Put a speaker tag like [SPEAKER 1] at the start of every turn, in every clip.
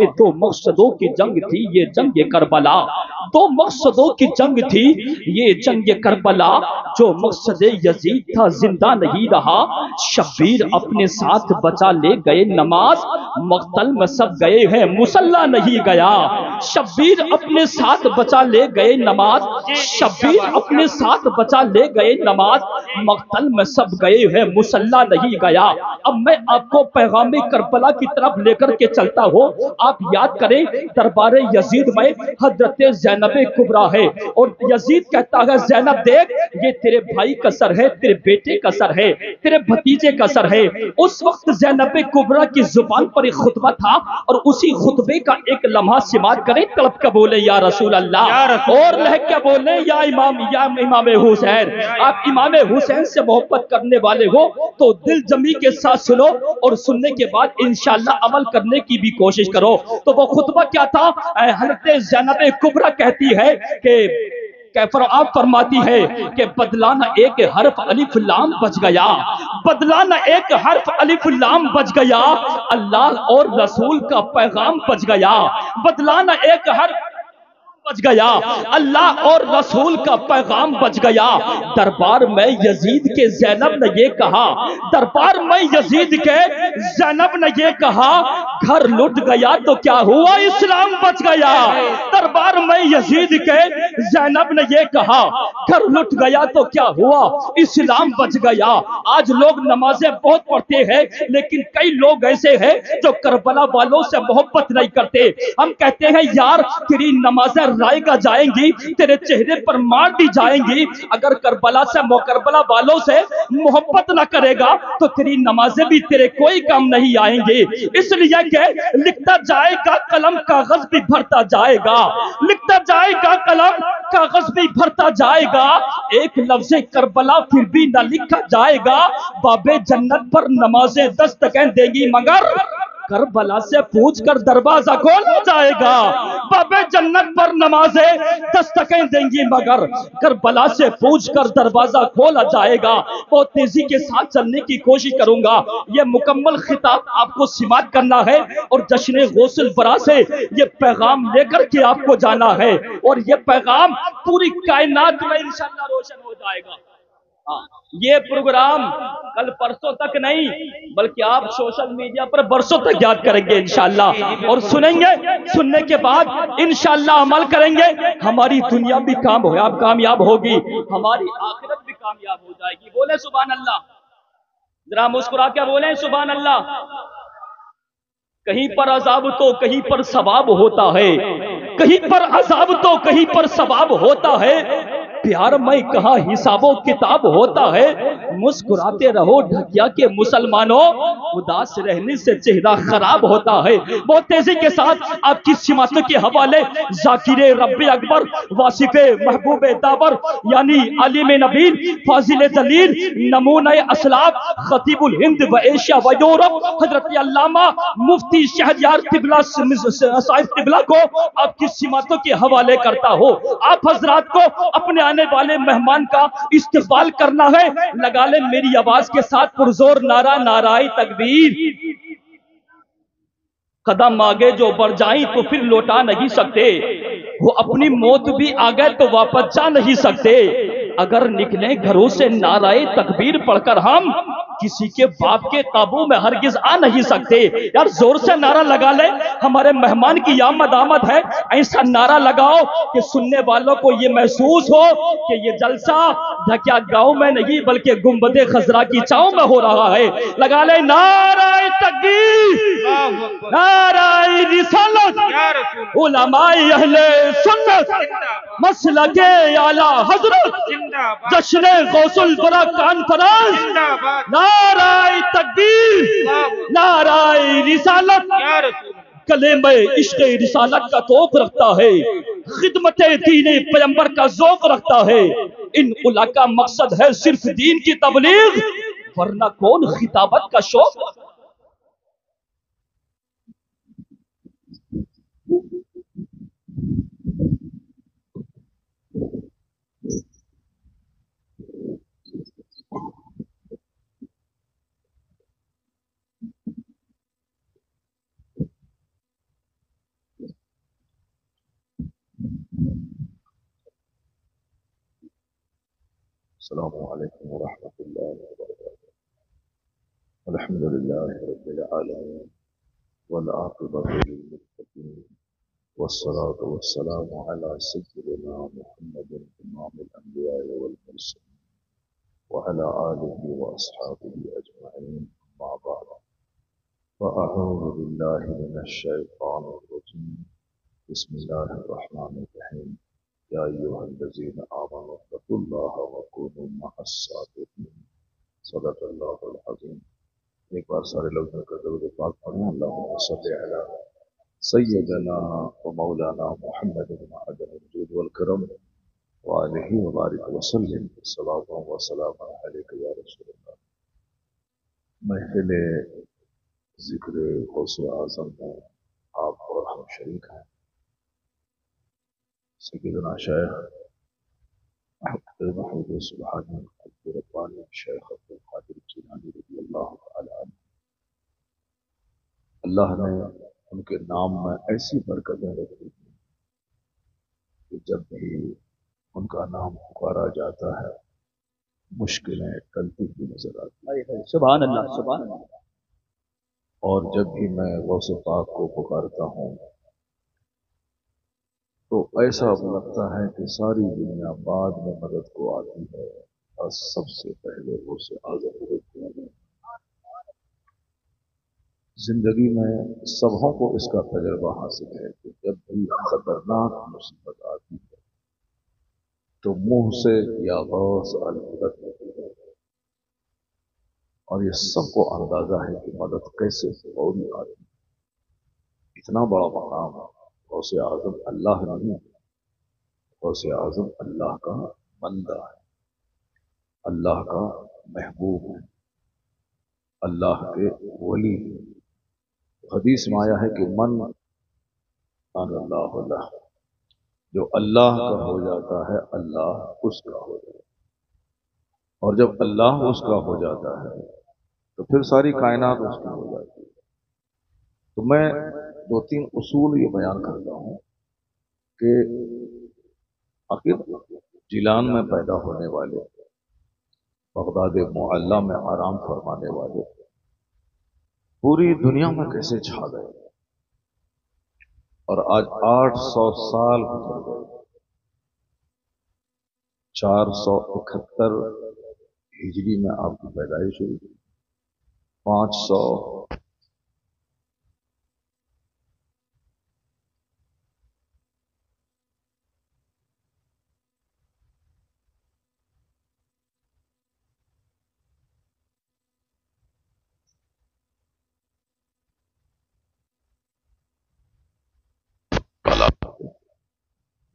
[SPEAKER 1] ہے دو مقصدوں کی جنگ تھی یہ جنگ کربلا، دو مقصدوں کی جنگ تھی یہ جنگ کربلا، جو مقصد یزید تھا زندہ نہیں رہا، شبیر اپنے ساتھ بچا لے گئے نماز، مقتل میں سب گئے ہیں مسلح نہیں گیا، شبیر اپنے ساتھ بچا لے گئے نماز، شبیر اپنے ساتھ بچا لے گئے نماز، مقتل میں سب گئے ہیں مسلح نہیں گیا۔ اب میں آپ کو پیغام کربلا کی طرف لے کر کے چلتا ہوں، آپ یاد کریں دربار یزید میں حضرت زینب کبریٰ ہے، اور یزید کہتا ہے زینب دیکھ یہ تیرے بھائی کا سر ہے، تیرے بیٹے کا سر ہے، تیرے بھتیجے کا سر ہے۔ اس وقت زینب کبریٰ کی زبان پر ایک خطبہ تھا، اور اسی خطبے کا ایک لمحہ سماعت کریں، طلب کا بولے یا رسول اللہ، اور لہک کے بولے یا امام حسین۔ آپ امام حسین سے محبت کرنے والے ہو تو دل جمی کے ساتھ سنو، اور سننے کے بعد انشاءاللہ عمل کرنے کی بھی کوشش کرو۔ تو وہ خطبہ کیا تھا؟ حضرت زینب کبریٰ کہتی ہے کہ آپ فرماتی ہے کہ بدلانہ ایک حرف الف لام بچ گیا، بدلانہ ایک حرف الف لام بچ گیا، اللہ اور رسول کا پیغام بچ گیا، بدلانہ ایک حرف بچ گیا، اللہ اور رسول کا پیغام بچ گیا۔ دربار میں یزید کے زینب نے یہ کہا، دربار میں یزید کے زینب نے یہ کہا، گھر لٹ گیا تو کیا ہوا اسلام بچ گیا۔ دربار میں یزید کے زینب نے یہ کہا، گھر لٹ گیا تو کیا ہوا اسلام بچ گیا۔ آج لوگ نمازیں بہت پڑھتے ہیں، لیکن کئی لوگ ایسے ہیں جو کربلا والوں سے محبت نہیں کرتے۔ ہم کہتے ہیں یار تیری نمازیں رائے گا جائیں گی، تیرے چہرے پر مار دی جائیں گی، اگر کربلا والوں سے محبت نہ کرے گا تو تیری نمازیں بھی تیرے کوئی کام نہیں آئیں گے۔ اس لیے کہ لکھتا جائے گا قلم کاغذ بھی بھرتا جائے گا، لکھتا جائے گا قلم کاغذ بھی بھرتا جائے گا، ایک لفظ کربلا پھر بھی نہ لکھا جائے گا، باب جنت پر نمازیں دستکیں دیں گی مگر کربلا سے پوچھ کر دروازہ کھولا جائے گا، باب جنت پر نمازیں دستکیں دیں گی مگر کربلا سے پوچھ کر دروازہ کھولا جائے گا۔ بہت تیزی کے ساتھ چلنے کی کوشش کروں گا، یہ مکمل خطاب آپ کو سماعت کرنا ہے، اور جشن غوث البرا سے یہ پیغام لے کر کے آپ کو جانا ہے، اور یہ پیغام پوری کائنات میں انشاءاللہ روشن ہو جائے گا۔ یہ پروگرام کل پرسوں تک نہیں بلکہ آپ سوشل میڈیا پر برسوں تک یاد کریں گے انشاءاللہ، اور سنیں گے، سننے کے بعد انشاءاللہ عمل کریں گے، ہماری دنیا بھی کامیاب ہوگی، ہماری آخرت بھی کامیاب ہو جائے گی۔ بولے سبحان اللہ، ذرا مسکرا کے بولیں سبحان اللہ۔ کہیں پر عذاب تو کہیں پر ثواب ہوتا ہے، کہیں پر عذاب تو کہیں پر ثواب ہوتا ہے، پیار میں کہاں حساب و کتاب ہوتا ہے، مسکراتے رہو ڈھکیا کے مسلمانوں، اداس رہنے سے چہرہ خراب ہوتا ہے۔ بہت تیزی کے ساتھ آپ کی سماعتوں کے حوالے ذاکر رب اکبر، واصف محبوب دابر یعنی عالم نبیل، فاضل دلیر، نمونہ اسلاف، خطیب الہند و ایشیا و یورپ، حضرت علامہ مفتی شہریار قبلہ صاحب قبلہ کو آپ کی سماعتوں کے حوالے کرتا ہوں۔ آپ حضرات کو اپنے آنے والے مہمان کا استقبال کرنا ہے، لگا لیں میری آواز کے ساتھ پرزور نعرہ نعرہ تکبیر۔ قدم آگے جو بڑھ جائیں تو پھر لوٹا نہیں سکتے، وہ اپنی موت بھی آگے تو واپس جا نہیں سکتے، اگر نکلیں گھروں سے نعرہ تکبیر پڑھ کر ہم کسی کے باپ کے قابو میں ہرگز آ نہیں سکتے۔ یار زور سے نعرہ لگا لے، ہمارے مہمان کی آمد ہے، ایسا نعرہ لگاؤ کہ سننے والوں کو یہ محسوس ہو کہ یہ جلسہ ڈھکیا گاؤں میں نہیں بلکہ گنبد خضرا کی چھاؤں میں ہو رہا ہے۔ لگا لے نعرہ تکبیر، نعرہ رسالت، علماء اہل سنت، مسلک اعلی حضرت، جشن غوث البرا کانفرنس، نعرہ تکبیر، نعرہ رسالت، کلمہ عشق رسالت کا توق رکھتا ہے، خدمت دین پیغمبر کا ذوق رکھتا ہے، ان اولیاء کا مقصد ہے صرف دین کی تبلیغ، ورنہ کون خطابت کا شوق۔
[SPEAKER 2] السلام علیکم ورحمۃ اللہ وبرکاتہ۔ الحمد للہ رب العالمین والعاقبۃ للمتقین والصلاة والسلام على سيدنا محمد إمام الأنبياء والمرسلين وعلى آله وأصحابه أجمعين، أما بعد، فأعوذ بالله من الشيطان الرجيم، بسم الله الرحمن الرحيم، يا أيها الذين آمنوا اتقوا الله وكونوا مع الصادقين، صدق اللہ العظیم۔ ایک بار سارے لوگ مل کر درود پاک پڑھیں، اللہم صلی علی سیدنا و مولانا محمد بن عدن الجود والکرم وآلہ وبارک وسلم، صلاۃ و سلام علیک یا رسول اللہ۔ محفل ذکر غوث اعظم میں آپ اور ہم شریک ہیں۔ سیدنا شیخ محمود سبحانی عبد ربانی شیخ عبد القادر جیلانی رضی اللہ تعالی عنہ، اللہ نے ان کے نام میں ایسی برکتیں رکھی ہیں کہ جب بھی ان کا نام پکارا جاتا ہے مشکلیں ٹلتی ہوئی نظر آتی ہیں۔
[SPEAKER 1] سبحان اللہ، سبحان اللہ۔
[SPEAKER 2] اور جب بھی میں غوث پاک کو پکارتا ہوں تو ایسا لگتا ہے کہ ساری دنیا بعد میں مدد کو آتی ہے اور سب سے پہلے غوث اعظم ہوتے ہیں۔ زندگی میں سبوں کو اس کا تجربہ حاصل ہے کہ جب بھی خطرناک مصیبت آتی ہے تو منہ سے یا غوث المدد ہوتی ہے، اور یہ سب کو اندازہ ہے کہ مدد کیسے فوری آتی ہے۔ اتنا بڑا مقام غوث اعظم اللہ نہیں، غوث اعظم اللہ کا بندہ ہے، اللہ کا محبوب ہے، اللہ کے ولی ہے۔ حدیث میں آیا ہے کہ من کان اللہ لہ، جو اللہ کا ہو جاتا ہے اللہ اس کا ہو جاتا ہے، اور جب اللہ اس کا ہو جاتا ہے تو پھر ساری کائنات اس کی ہو جاتی ہے۔ تو میں دو تین اصول یہ بیان کرتا ہوں کہ آخر جیلان میں پیدا ہونے والے، بغداد معلیٰ میں آرام فرمانے والے پوری دنیا میں کیسے چھا گئے، اور آج 800 سال گزر گئے، 471 ہجری میں آپ کی پیدائش ہوئی، 500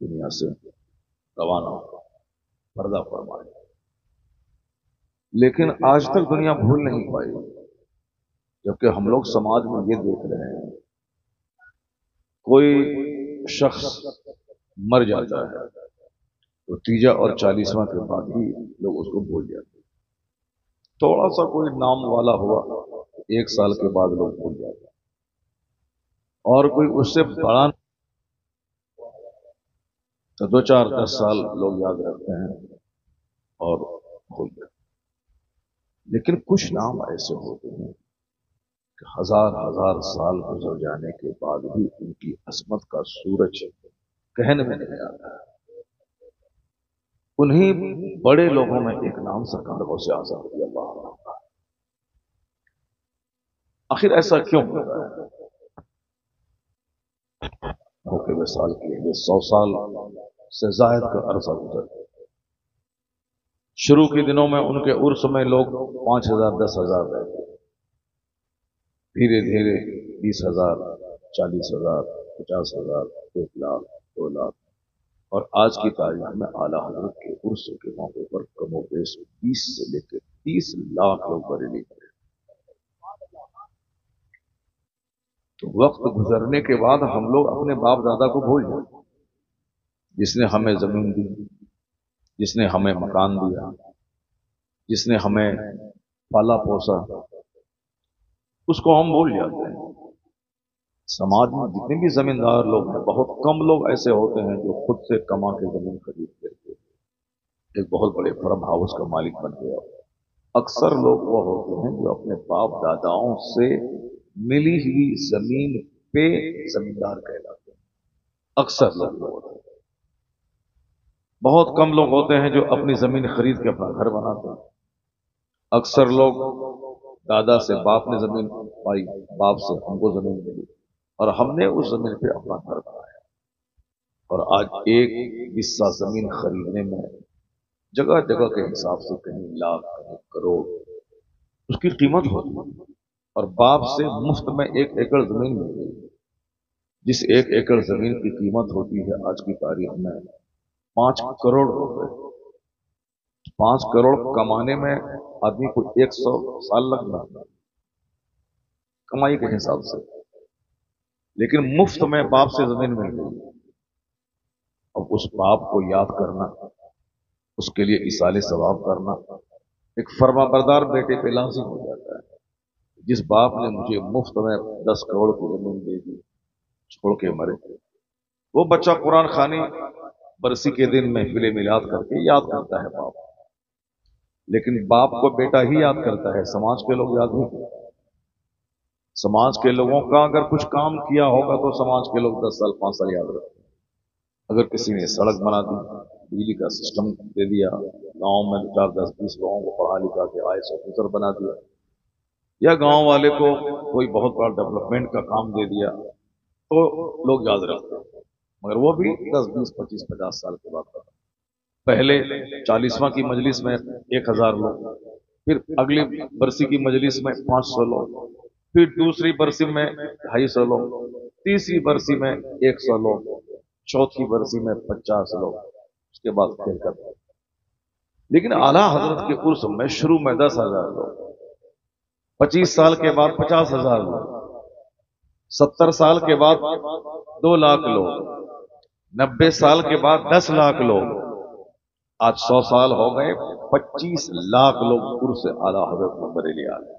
[SPEAKER 2] دنیا سے روانہ ہوا، پردہ فرمایا، لیکن آج تک دنیا بھول نہیں پائی، جبکہ ہم لوگ سماج میں یہ دیکھ رہے ہیں کوئی شخص مر جاتا ہے تو 30 اور 40واں کے بعد ہی لوگ اس کو بھول جاتے ہیں۔ تھوڑا سا کوئی نام والا ہوا 1 سال کے بعد لوگ بھول جاتے ہیں، اور کوئی اس سے بڑا تو 2 4 10 سال لوگ یاد رکھتے ہیں اور بھول جاتے ہیں۔ لیکن کچھ نام ایسے ہوتے ہیں کہ ہزار سال گزر جانے کے بعد بھی ان کی عظمت کا سورج کہنے میں نہیں آتا ہے۔ انہی بڑے لوگوں میں ایک نام سرکار غوث اعظم رضی اللہ عنہ۔ آخر ایسا کیوں ہوتا ہے؟ موقع وصال کے 100 سال سے زائد کا عرصہ گزر گیا۔ شروع کے دنوں میں ان کے عرس میں لوگ 5000 10,000 رہتے، دھیرے دھیرے 20,000 40,000 50,000 1 لاکھ 2 لاکھ، اور آج کی تاریخ میں اعلیٰ حضرت کے عرس کے موقع پر کم و بیش 20 سے لے کے 30 لاکھ لوگ بریلی کرے۔ تو وقت گزرنے کے بعد ہم لوگ اپنے باپ دادا کو بھول جاتے، جس نے ہمیں زمین دی، جس نے ہمیں مکان دیا، جس نے ہمیں پالا پوسا، اس کو ہم بھول جاتے ہیں۔ سماج میں جتنے بھی زمیندار لوگ ہیں، بہت کم لوگ ایسے ہوتے ہیں جو خود سے کما کے زمین خریدتے ہیں، ایک بہت بڑے فارم ہاؤس کا مالک بن گیا. اکثر لوگ وہ ہوتے ہیں جو اپنے باپ داداؤں سے ملی ہوئی زمین پہ زمیندار کہلاتے ہیں. اکثر لوگ وہ ہوتے ہیں. بہت کم لوگ ہوتے ہیں جو اپنی زمین خرید کے اپنا گھر بناتے ہیں. اکثر لوگ دادا سے باپ نے زمین پائی، باپ سے ہم کو زمین ملی اور ہم نے اس زمین پہ اپنا گھر بنایا. اور آج ایک حصہ زمین خریدنے میں جگہ جگہ کے حساب سے کہیں لاکھ کہیں کروڑ اس کی قیمت ہوتی ہے. اور باپ سے مفت میں 1 ایکڑ زمین مل گئی. جس 1 ایکڑ زمین کی قیمت ہوتی ہے آج کی تاریخ میں 5 کروڑ روپے. 5 کروڑ کمانے میں آدمی کو 100 سال لگ جاتا کمائی کے حساب سے. لیکن مفت میں باپ سے زمین مل گئی. اب اس باپ کو یاد کرنا، اس کے لیے ایصال ثواب کرنا ایک فرما بردار بیٹے پہ لازم ہو جاتا ہے. جس باپ نے مجھے مفت میں 10 کروڑ کی زمین دے دی چھوڑ کے مرے، وہ بچہ قرآن خوانی برسی کے دن محفل میلاد کر کے یاد کرتا ہے باپ. لیکن باپ کو بیٹا ہی یاد کرتا ہے، سماج کے لوگ یاد نہیں کرتے. سماج کے لوگوں کا اگر کچھ کام کیا ہوگا تو سماج کے لوگ 10 سال 5 سال یاد رکھتے ہیں. اگر کسی نے سڑک بنا دی، بجلی کا سسٹم دے دیا، گاؤں میں 4 10 20 لوگوں کو پڑھا لکھا کے آئے آفیسر بنا دیا، یا گاؤں والے کو کوئی بہت بڑا ڈیولپمنٹ کا کام دے دیا تو لوگ یاد رکھتے ہیں. مگر وہ بھی 10 20 25 50 سال کے بعد. پہلے 40واں کی مجلس میں 1000 لوگ، پھر اگلی برسی کی مجلس میں 500 لوگ، پھر دوسری برسی میں 250 لوگ، تیسری برسی میں 100 لوگ، چوتھی برسی میں 50 لوگ، اس کے بعد کھیل کرتے ہیں. لیکن اعلیٰ حضرت کے عرس میں شروع میں 10,000 لوگ، 25 سال کے بعد 50,000 لوگ، 70 سال کے بعد 2 لاکھ لوگ، 90 سال کے بعد 10 لاکھ لوگ، آج 100 سال ہو گئے 25 لاکھ لوگ عرس اعلیٰ حضرت میں بریلی آ گئے.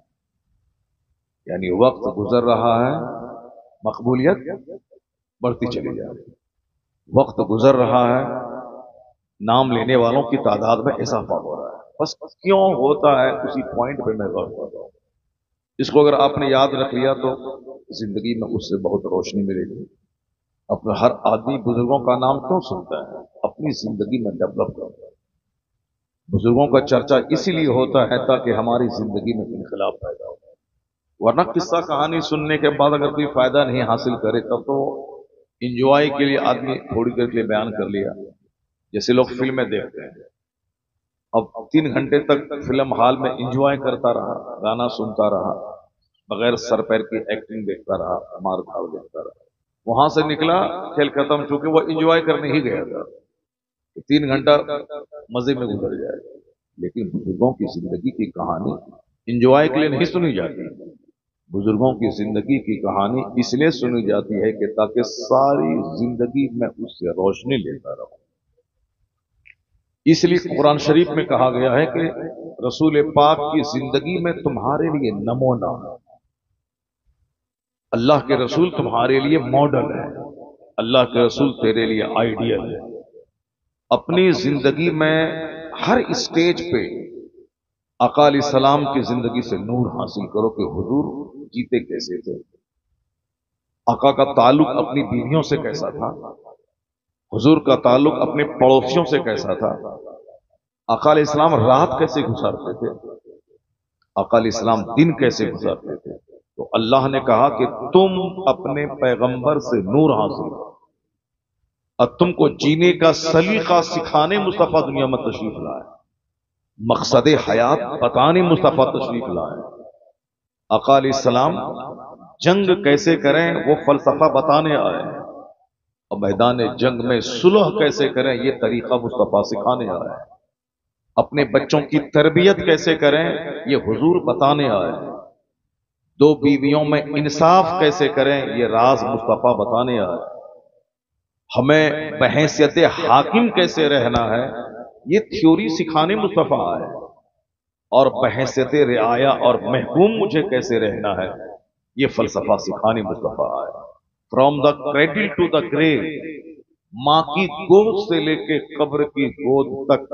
[SPEAKER 2] یعنی وقت گزر رہا ہے، مقبولیت بڑھتی چلی جا رہی ہے. وقت گزر رہا ہے، نام لینے والوں کی تعداد میں اضافہ ہو رہا ہے. بس کیوں ہوتا ہے اسی پوائنٹ پہ میں غور کر رہا ہوں. اس کو اگر آپ نے یاد رکھ لیا تو زندگی میں اس سے بہت روشنی ملے گی. اپنے ہر آدمی بزرگوں کا نام کیوں سنتا ہے؟ اپنی زندگی میں ڈیولپ کرتا ہے. بزرگوں کا چرچا اسی لیے ہوتا ہے تاکہ ہماری زندگی میں انقلاب پیدا ہو. ورنہ قصہ کہانی سننے کے بعد اگر کوئی فائدہ نہیں حاصل کرے تب تو انجوائے کے لیے آدمی تھوڑی دیر کے لیے بیان کر لیا. جیسے لوگ فلمیں دیکھتے ہیں، اب 3 گھنٹے تک فلم ہال میں انجوائے کرتا رہا، گانا سنتا رہا، بغیر سر پیر کی ایکٹنگ دیکھتا رہا، مار دھاڑ دیکھتا رہا. وہاں سے نکلا، کھیل ختم، چونکہ وہ انجوائے کرنے ہی گیا تھا. 3 گھنٹہ مزے میں گزر جائے. لیکن بزرگوں کی زندگی کی کہانی انجوائے کے لیے نہیں سنی جاتی. بزرگوں کی زندگی کی کہانی اس لیے سنی جاتی ہے کہ تاکہ ساری زندگی میں اس سے روشنی لیتا رہوں. اس لیے قرآن شریف میں کہا گیا ہے کہ رسول پاک کی زندگی میں تمہارے لیے نمونہ، اللہ کے رسول تمہارے لیے ماڈل ہے، اللہ کے رسول تیرے لیے آئیڈیل ہے. اپنی زندگی میں ہر اسٹیج پہ آقا علیہ السلام کی زندگی سے نور حاصل کرو کہ حضور جیتے کیسے تھے، آقا کا تعلق اپنی بیویوں سے کیسا تھا، حضور کا تعلق اپنے پڑوسیوں سے کیسا تھا، آقا علیہ السلام رات کیسے گزارتے تھے، آقا علیہ السلام دن کیسے گزارتے تھے. تو اللہ نے کہا کہ تم اپنے پیغمبر سے نور حاصل کرو اور تم کو جینے کا سلیقہ سکھانے مصطفیٰ دنیا میں تشریف لائے، مقصد حیات بتانے مصطفیٰ تشریف لائے. آقا علیہ السلام جنگ کیسے کریں وہ فلسفہ بتانے آئے، اور میدان جنگ میں صلح کیسے کریں یہ طریقہ مصطفیٰ سکھانے آئے. اپنے بچوں کی تربیت کیسے کریں یہ حضور بتانے آئے. 2 بیویوں میں انصاف کیسے کریں یہ راز مصطفیٰ بتانے آئے. ہمیں بحیثیت حاکم کیسے رہنا ہے یہ تھیوری سکھانے مصطفیٰ آئے، اور بحیثیت رعایا اور محکوم مجھے کیسے رہنا ہے یہ فلسفہ سکھانے مصطفیٰ آئے. From the cradle to the grave, ماں کی گود سے لے کے قبر کی گود تک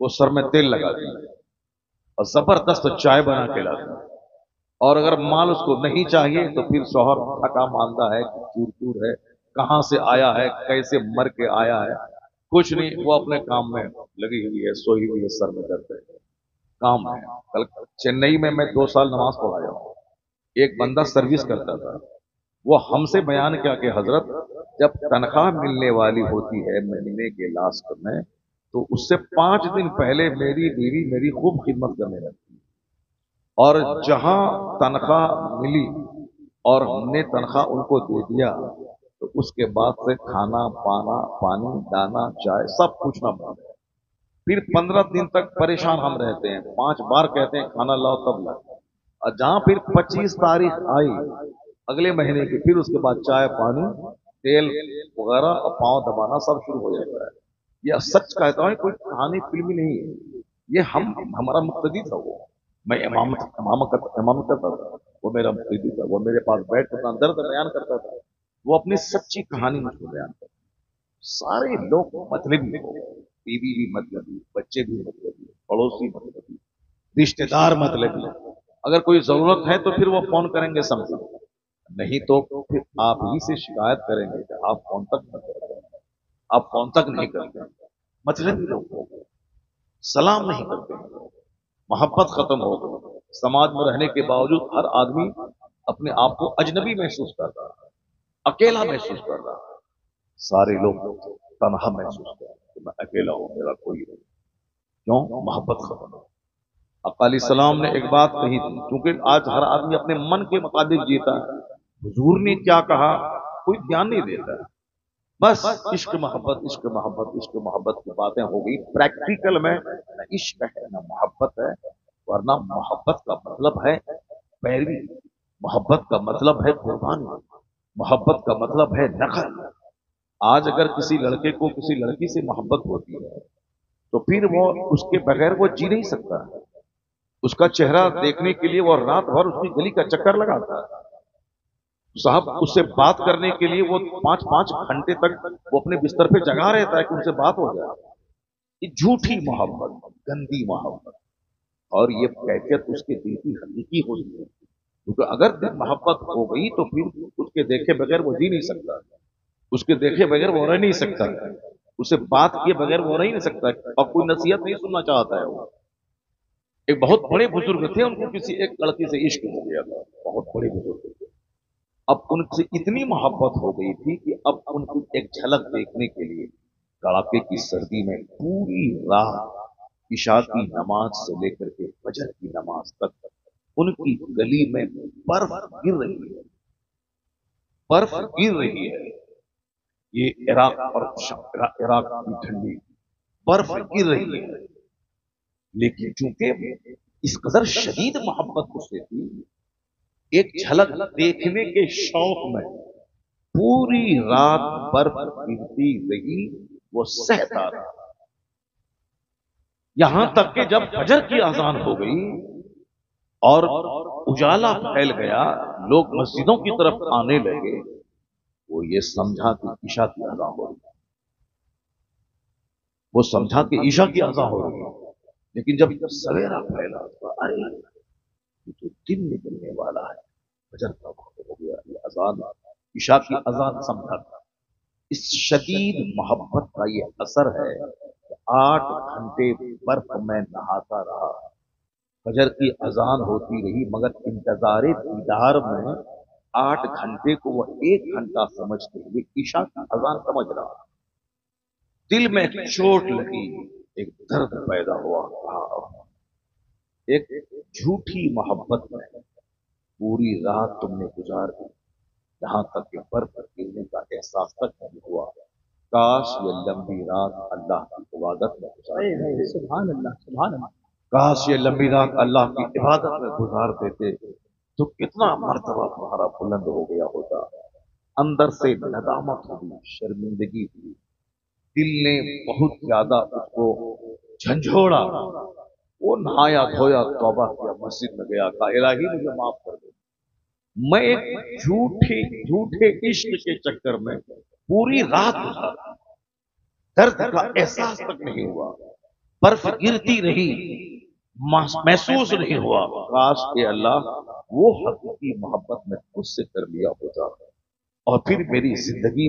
[SPEAKER 2] وہ سر میں تیل لگاتی ہے اور زبردست چائے بنا کے لاتی ہے، اور اگر مال اس کو نہیں چاہیے تو پھر شوہر تھکا ماندہ ہے، چور چور ہے، کہاں سے آیا ہے، کیسے مر کے آیا ہے، کچھ نہیں، وہ اپنے کام میں لگی ہوئی ہے، سوئی ہوئی ہے، سر میں درد ہے، کام ہے۔ کل چنئی میں 2 سال نماز پڑھایا ہوں، ایک بندہ سروس کرتا تھا، وہ ہم سے بیان کیا کہ حضرت جب تنخواہ ملنے والی ہوتی ہے مہینے کے لاسٹ میں، تو اس سے 5 دن پہلے میری بیوی میری خوب خدمت کرنے لگتی ہے، اور جہاں تنخواہ ملی اور ہم نے تنخواہ ان کو دے دیا تو اس کے بعد سے کھانا پانا پانی دانا چائے سب پوچھنا پڑتا ہے۔ پھر 15 دن تک پریشان ہم رہتے ہیں، 5 بار کہتے ہیں کھانا لاؤ تب لاؤ، اور جہاں پھر 25 تاریخ آئی اگلے مہینے کی، پھر اس کے بعد چائے پانی تیل وغیرہ اور پاؤں دبانا سب شروع ہو جاتا ہے۔ یہ سچ کہتا ہوں، کوئی کہانی فلمی نہیں ہے، یہ ہمارا مقتدی تھا، وہ میں امامت کرتا تھا، وہ میرا مقتدی تھا، وہ میرے پاس بیٹھ کر درد بیان کرتا تھا، وہ اپنی سچی کہانی مجھ کو بیان کرتا۔ سارے لوگ مطلبی ہو، بیوی بھی مطلبی، بچے بھی مطلبی، پڑوسی مطلبی، رشتے دار مطلبی، اگر کوئی ضرورت ہے تو پھر وہ فون کریں گے سمجھو، نہیں تو پھر آپ ہی سے شکایت کریں گے کہ آپ فون تک نہ کرتے ہیں، آپ فون تک نہیں کرتے، مطلبی لوگ ہو گئے، سلام نہیں کرتے ہیں، محبت ختم ہو گئی، سماج میں رہنے کے باوجود ہر آدمی اپنے آپ کو اجنبی محسوس کر رہا ہے، اکیلا محسوس کر رہا ہے، سارے لوگ تنہا محسوس کر رہے ہیں کہ میں اکیلا ہوں، میرا کوئی نہیں، کیوں؟ محبت ختم ہو۔ آقا علیہ السلام نے ایک بات کہی تھی، کیونکہ آج ہر آدمی اپنے من کے مطابق جیتا ہے، حضور نے کیا کہا کوئی دھیان نہیں دیتا ہے، بس عشق محبت عشق محبت عشق محبت کی باتیں ہو گئی، پریکٹیکل میں نہ عشق ہے نہ محبت ہے، ورنہ محبت کا مطلب ہے پیروی، محبت کا مطلب ہے قربانی، محبت کا مطلب ہے نخل۔ آج اگر کسی لڑکے کو کسی لڑکی سے محبت ہوتی ہے تو پھر وہ اس کے بغیر وہ جی نہیں سکتا، اس کا چہرہ دیکھنے کے لیے وہ رات بھر اس کی گلی کا چکر لگاتا ہے، صاحب اس سے بات کرنے کے لیے وہ 5 گھنٹے تک وہ اپنے بستر پہ جگا رہتا ہے کہ ان سے بات ہو جائے۔ یہ جھوٹی محبت، گندی محبت، اور یہ کیفیت اس کے دل کی حقیقی ہوتی ہے، کیونکہ اگر دل محبت ہو گئی تو پھر اس کے دیکھے بغیر وہ جی نہیں سکتا، اس کے دیکھے بغیر وہ رہ نہیں سکتا، اسے بات کیے بغیر وہ رہ نہیں سکتا، اور کوئی نصیحت نہیں سننا چاہتا ہے۔ وہ ایک بہت بڑے بزرگ تھے، ان کو کسی ایک لڑکی سے عشق ہو گیا تھا، بہت بڑے بزرگ تھے، اب ان سے اتنی محبت ہو گئی تھی کہ اب ان کو ایک جھلک دیکھنے کے لیے کڑاکے کی سردی میں پوری رات عشاء کی نماز سے لے کر کے فجر کی نماز تک ان کی گلی میں برف گر رہی ہے، برف گر رہی ہے، یہ عراق اور عراق کی ٹھنڈی، برف گر رہی ہے، لیکن چونکہ اس قدر شدید محبت اس سے تھی، ایک جھلک دیکھنے کے شوق میں پوری رات برف گرتی رہی، وہ سہتا رہا، یہاں تک کہ جب فجر کی اذان ہو گئی اور اجالا پھیل گیا، لوگ مسجدوں کی طرف آنے لگے، وہ یہ سمجھا کہ عشاء کی اذان ہو رہی ہے، وہ سمجھا کہ عشاء کی اذان ہو رہی ہے، لیکن جب سویرا پھیلا تو ارے یہ تو دن نکلنے والا ہے، فجر کا وقت ہو گیا، یہ اذان عشاء کی اذان سمجھا تھا۔ اس شدید محبت کا یہ اثر ہے کہ 8 گھنٹے برف میں نہاتا رہا، فجر کی اذان ہوتی رہی، مگر انتظار دیدار میں 8 گھنٹے کو وہ 1 گھنٹہ سمجھتے ہوئے عشاء کی اذان سمجھ رہا، دل میں ایک چوٹ لگی، ایک درد پیدا ہوا، ایک جھوٹی محبت میں پوری رات تم نے گزار دی، یہاں تک کہ برف گرنے کا احساس تک نہیں ہوا، کاش یہ لمبی رات اللہ کی عبادت میں گزار،
[SPEAKER 1] سبحان اللہ سبحان اللہ۔
[SPEAKER 2] کاش یہ لمبی رات اللہ کی عبادت میں گزار دیتے تو کتنا مرتبہ تمہارا بلند ہو گیا ہوتا۔ اندر سے ندامت ہوئی، شرمندگی ہوئی، دل نے بہت زیادہ اس کو جھنجھوڑا، وہ نہایا دھویا، توبہ کیا، مسجد میں گیا، کہا الہی مجھے معاف کر دے، میں ایک جھوٹے عشق کے چکر میں پوری رات گزارا، درد کا احساس تک نہیں ہوا، برف گرتی رہی، محسوس نہیں ہوا، کاش کہ اللہ وہ حقیقی محبت میں خود سے کر لیا ہوتا، اور پھر میری زندگی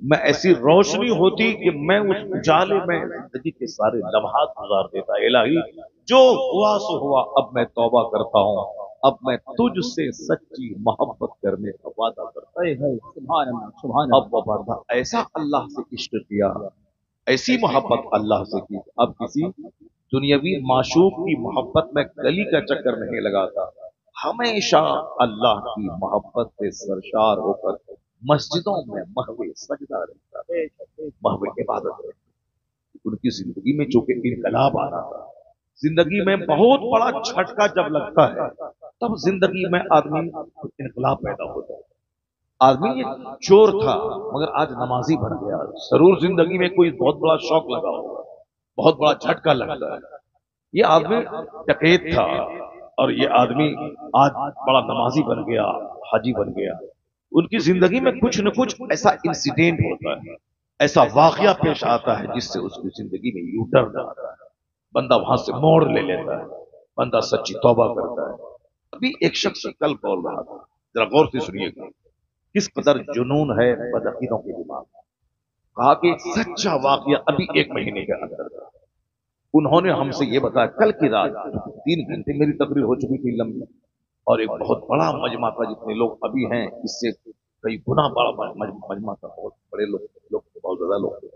[SPEAKER 2] میں ایسی روشنی ہوتی کہ میں اس اجالے میں زندگی کے سارے لمحات گزار دیتا۔ الہی جو ہوا سو ہوا، اب میں توبہ کرتا ہوں، اب میں تجھ سے سچی محبت کرنے کا وعدہ کرتا ہوں۔
[SPEAKER 1] سبحان اللہ، سبحان
[SPEAKER 2] اب وہ بندہ ایسا اللہ سے عشق کیا، ایسی محبت اللہ سے کی، اب کسی دنیاوی معشوق کی محبت میں گلی کا چکر نہیں لگاتا، ہمیشہ اللہ کی محبت سے سرشار ہو کر مسجدوں میں محو سجدہ رہتا ہے، محو عبادت رہتا ہے۔ ان کی زندگی میں چونکہ انقلاب آنا تھا، زندگی میں بہت بڑا جھٹکا جب لگتا ہے تب زندگی میں آدمی انقلاب پیدا ہوتا ہے۔ آدمی یہ چور تھا مگر آج نمازی بن گیا، ضرور زندگی میں کوئی بہت بڑا شوق لگا ہوگا، بہت بڑا جھٹکا لگتا ہے۔ یہ آدمی ڈکیت تھا اور یہ آدمی آج بڑا نمازی بن گیا، حاجی بن گیا۔ ان کی زندگی میں کچھ نہ کچھ ایسا انسیڈنٹ ہوتا ہے، ایسا واقعہ پیش آتا ہے جس سے اس کی زندگی میں یو ٹرن آتا ہے، بندہ وہاں سے موڑ لے لیتا ہے، بندہ سچی توبہ کرتا ہے۔ ابھی ایک شخص کل بول رہا تھا، ذرا غور سے سنیے گا، کس قدر جنون ہے بدعقیدوں کے دماغ میں۔ کہا کہ ایک سچا واقعہ ابھی ایک مہینے کے اندر تھا، انہوں نے ہم سے یہ بتایا کل کی رات 3 گھنٹے میری تقریر ہو چکی تھی لمبی، اور ایک بہت بڑا مجمع تھا، جتنے لوگ ابھی ہیں اس سے کئی گنا بڑا مجمع تھا، بہت بڑے لوگ بہت زیادہ لوگ تھے۔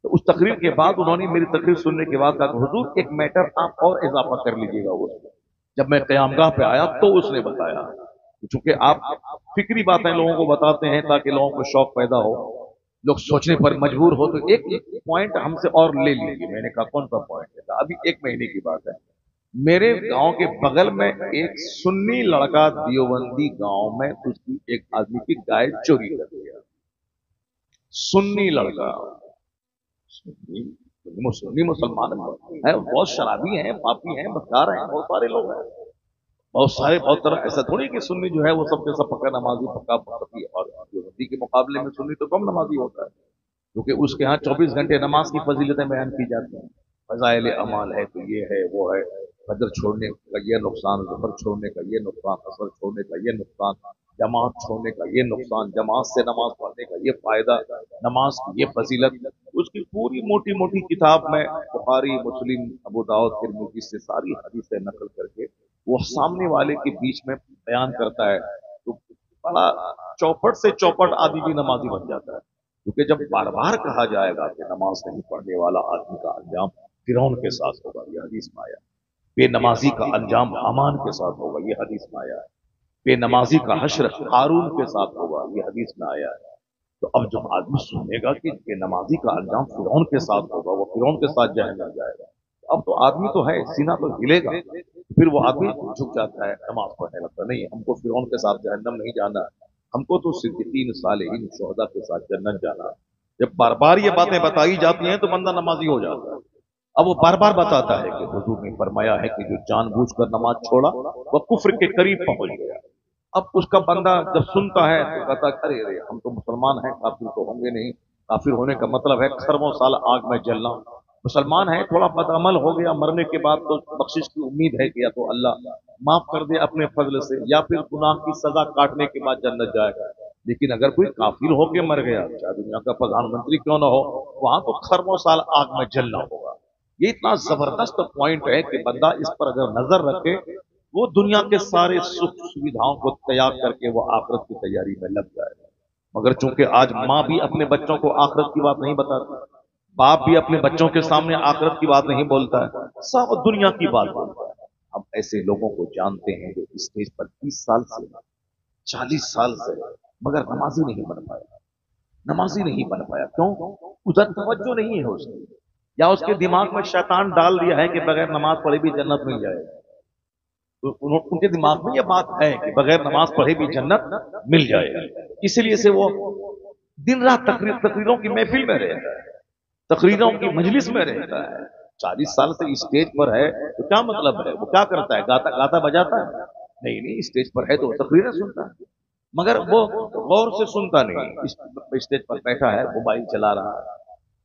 [SPEAKER 2] تو اس تقریر کے بعد انہوں نے میری تقریر سننے کے بعد کہا کہ حضور ایک میٹر آپ اور اضافہ کر لیجیے گا اس میں۔ جب میں قیام گاہ پہ آیا تو اس نے بتایا، چونکہ آپ فکری باتیں لوگوں کو بتاتے ہیں تاکہ لوگوں کو شوق پیدا ہو، لوگ سوچنے پر مجبور ہو، تو ایک پوائنٹ ہم سے اور لے لیجیے۔ میں نے کہا کون سا پوائنٹ ہے؟ ابھی 1 مہینے کی بات ہے، میرے گاؤں کے بغل میں ایک سنی لڑکا دیوبندی گاؤں میں اس کی ایک آدمی کی گائے چوری کر دیا۔ سنی لڑکا، سنی مسلمان ہے، بہت شرابی ہیں، پاپی ہیں، بدکار ہیں، بہت سارے لوگ ہیں، بہت طرح، ایسا تھوڑی کہ سنی جو ہے وہ سب کے سب پکا نمازی پکا پکی، اور دیوبندی کے مقابلے میں سنی تو کم نمازی ہوتا ہے، کیونکہ اس کے ہاں 24 گھنٹے نماز کی فضیلتیں بیان کی جاتی ہیں، فضائل اعمال ہے تو یہ ہے وہ ہے، فجر چھوڑنے کا یہ نقصان، ظہر چھوڑنے کا یہ نقصان، عصر چھوڑنے کا یہ نقصان، جماعت چھوڑنے کا یہ نقصان، جماعت سے نماز پڑھنے کا یہ فائدہ، نماز کی یہ فضیلت، اس کی پوری موٹی موٹی کتاب میں بخاری، مسلم، ابو داؤد، ترمذی سے ساری حدیثیں نقل کر کے وہ سامنے والے کے بیچ میں بیان کرتا ہے، تو بڑا چوپٹ سے چوپٹ آدمی بھی نمازی بن جاتا ہے، کیونکہ جب بار بار کہا جائے گا کہ نماز نہیں پڑھنے والا آدمی کا انجام فرعون کے ساتھ ہوگا، یہ حدیث میں آیا ہے، بے نمازی کا انجام حامان کے ساتھ ہوگا، یہ حدیث میں آیا ہے، بے نمازی کا حشر ہارون کے ساتھ ہوگا، یہ حدیث میں آیا ہے، تو اب جب آدمی سنے گا کہ بے نمازی کا انجام فرعون کے ساتھ ہوگا، وہ فرعون کے ساتھ جہنم جائے گا، اب تو آدمی تو ہے، سینہ تو ہلے گا، پھر وہ آدمی جھک جاتا ہے، نماز پڑھنے لگتا ہے، نہیں ہم کو فرعون کے ساتھ جہنم نہیں جانا، ہم کو تو صدیقین، صالحین، شہداء کے ساتھ جنت جانا۔ جب بار بار یہ باتیں بتائی جاتی ہیں تو بندہ نمازی ہو جاتا ہے۔ اب وہ بار بار بتاتا ہے کہ حضور نے فرمایا ہے کہ جو جان بوجھ کر نماز چھوڑا وہ کفر کے قریب پہنچ گیا۔ اب اس کا بندہ جب سنتا ہے تو کہتا ہے ارے ارے ہم تو مسلمان ہیں، کافر تو ہوں گے نہیں، کافر ہونے کا مطلب ہے خربوں سال آگ میں جلنا، مسلمان ہے تھوڑا بدعمل ہو گیا، مرنے کے بعد تو بخشش کی امید ہے کہ یا تو اللہ معاف کر دے اپنے فضل سے، یا پھر گناہ کی سزا کاٹنے کے بعد جنت جائے گا، لیکن اگر کوئی کافر ہو کے مر گیا، چاہے دنیا کا پردھان منتری کیوں نہ ہو، وہاں تو خربوں سال آگ میں جلنا ہوگا۔ یہ اتنا زبردست پوائنٹ ہے کہ بندہ اس پر اگر نظر رکھے، وہ دنیا کے سارے سکھ سویدھاؤں کو تیار کر کے وہ آخرت کی تیاری میں لگ جائے گا۔ مگر چونکہ آج ماں بھی اپنے بچوں کو آخرت کی بات نہیں بتاتی، باپ بھی اپنے بچوں کے سامنے آخرت کی بات نہیں بولتا ہے، سب دنیا کی بات بولتا ہے۔ ہم ایسے لوگوں کو جانتے ہیں جو اسٹیج پر 30 سال سے 40 سال سے مگر نمازی نہیں بن پایا، نمازی نہیں بن پایا، کیوں؟ ادھر توجہ نہیں ہے اس کی، یا اس کے دماغ میں شیطان ڈال دیا ہے کہ بغیر نماز پڑھے بھی جنت مل جائے گا، ان کے دماغ میں یہ بات ہے کہ بغیر نماز پڑھے بھی جنت مل جائے گا، اس لیے سے وہ دن رات تقریروں کی محفل میں رہتا ہے، تقریروں کی مجلس میں رہتا ہے، 40 سال سے اسٹیج پر ہے تو کیا مطلب ہے؟ وہ کیا کرتا ہے؟ گاتا بجاتا ہے؟ نہیں، اسٹیج پر ہے تو تقریریں سنتا ہے، مگر وہ غور سے سنتا نہیں، اسٹیج پر بیٹھا ہے، موبائل چلا رہا ہے،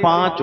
[SPEAKER 2] 5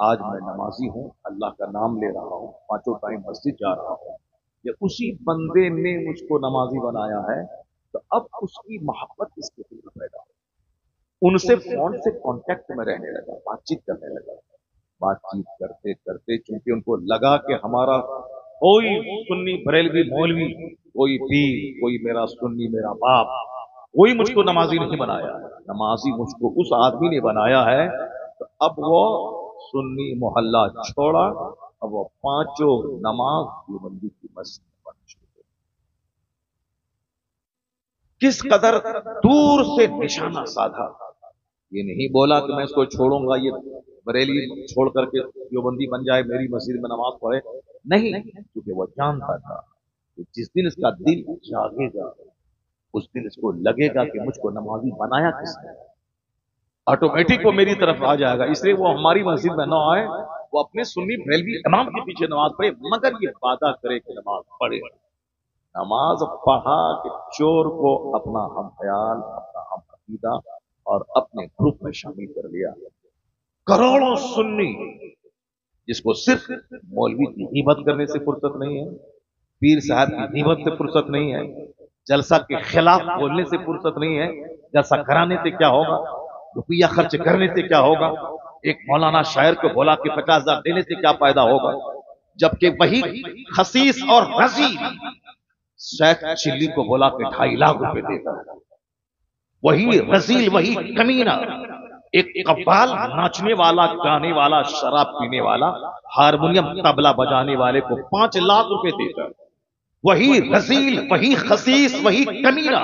[SPEAKER 2] آج میں نمازی ہوں، اللہ کا نام لے رہا ہوں، پانچوں ٹائم مسجد جا رہا ہوں، یہ اسی بندے نے مجھ کو نمازی بنایا ہے، تو اب اس کی محبت اس کے دل میں پیدا ہو، ان سے فون سے کانٹیکٹ میں رہنے لگا، بات چیت کرنے لگا، بات چیت کرتے کرتے چونکہ ان کو لگا کہ ہمارا کوئی سنی بریلوی مولوی، کوئی پیر، کوئی میرا سنی میرا باپ، کوئی مجھ کو نمازی نہیں بنایا ہے، نمازی مجھ کو اس آدمی نے بنایا ہے، تو اب وہ سنی محلہ چھوڑا، اب وہ پانچوں نماز دیوبندی کی مسجد میں پڑھنا شروع کر۔ کس قدر دور سے نشانہ سادھا، یہ نہیں بولا کہ میں اس کو چھوڑوں گا، یہ بریلی چھوڑ کر کے دیوبندی بن جائے، میری مسجد میں نماز پڑھے، نہیں، کیونکہ وہ جانتا تھا کہ جس دن اس کا دل جاگے گا، اس دن اس کو لگے گا کہ مجھ کو نمازی بنایا کس نے، آٹومیٹک وہ میری طرف آ جائے گا، اس لیے وہ ہماری مسجد میں نہ آئے، وہ اپنے سنی بریلوی امام کے پیچھے نماز پڑھے، مگر یہ وعدہ کرے کہ نماز پڑھے۔ نماز پڑھا کہ چور کو اپنا ہم خیال، اپنا ہم عقیدہ اور اپنے گروپ میں شامل کر لیا۔ کروڑوں سنی جس کو صرف مولوی کی غیبت کرنے سے فرصت نہیں ہے، پیر صاحب کی غیبت سے فرصت نہیں ہے، جلسہ کے خلاف بولنے سے فرصت نہیں ہے، جلسہ کرانے سے کیا ہوگا، روپیہ خرچ کرنے سے کیا ہوگا، ایک مولانا شاعر کو بولا کہ 50,000 دینے سے کیا فائدہ ہوگا، جبکہ وہی خسیس اور رزیل شیخ چلی کو بولا کہ 2.5 لاکھ روپے دے گا، وہی رزیل، وہی کمینہ، ایک قبال ناچنے والا، گانے والا، شراب پینے والا، ہارمونیم طبلہ بجانے والے کو 5 لاکھ روپے دے گا، وہی رزیل، وہی خسیس، وہی کمینہ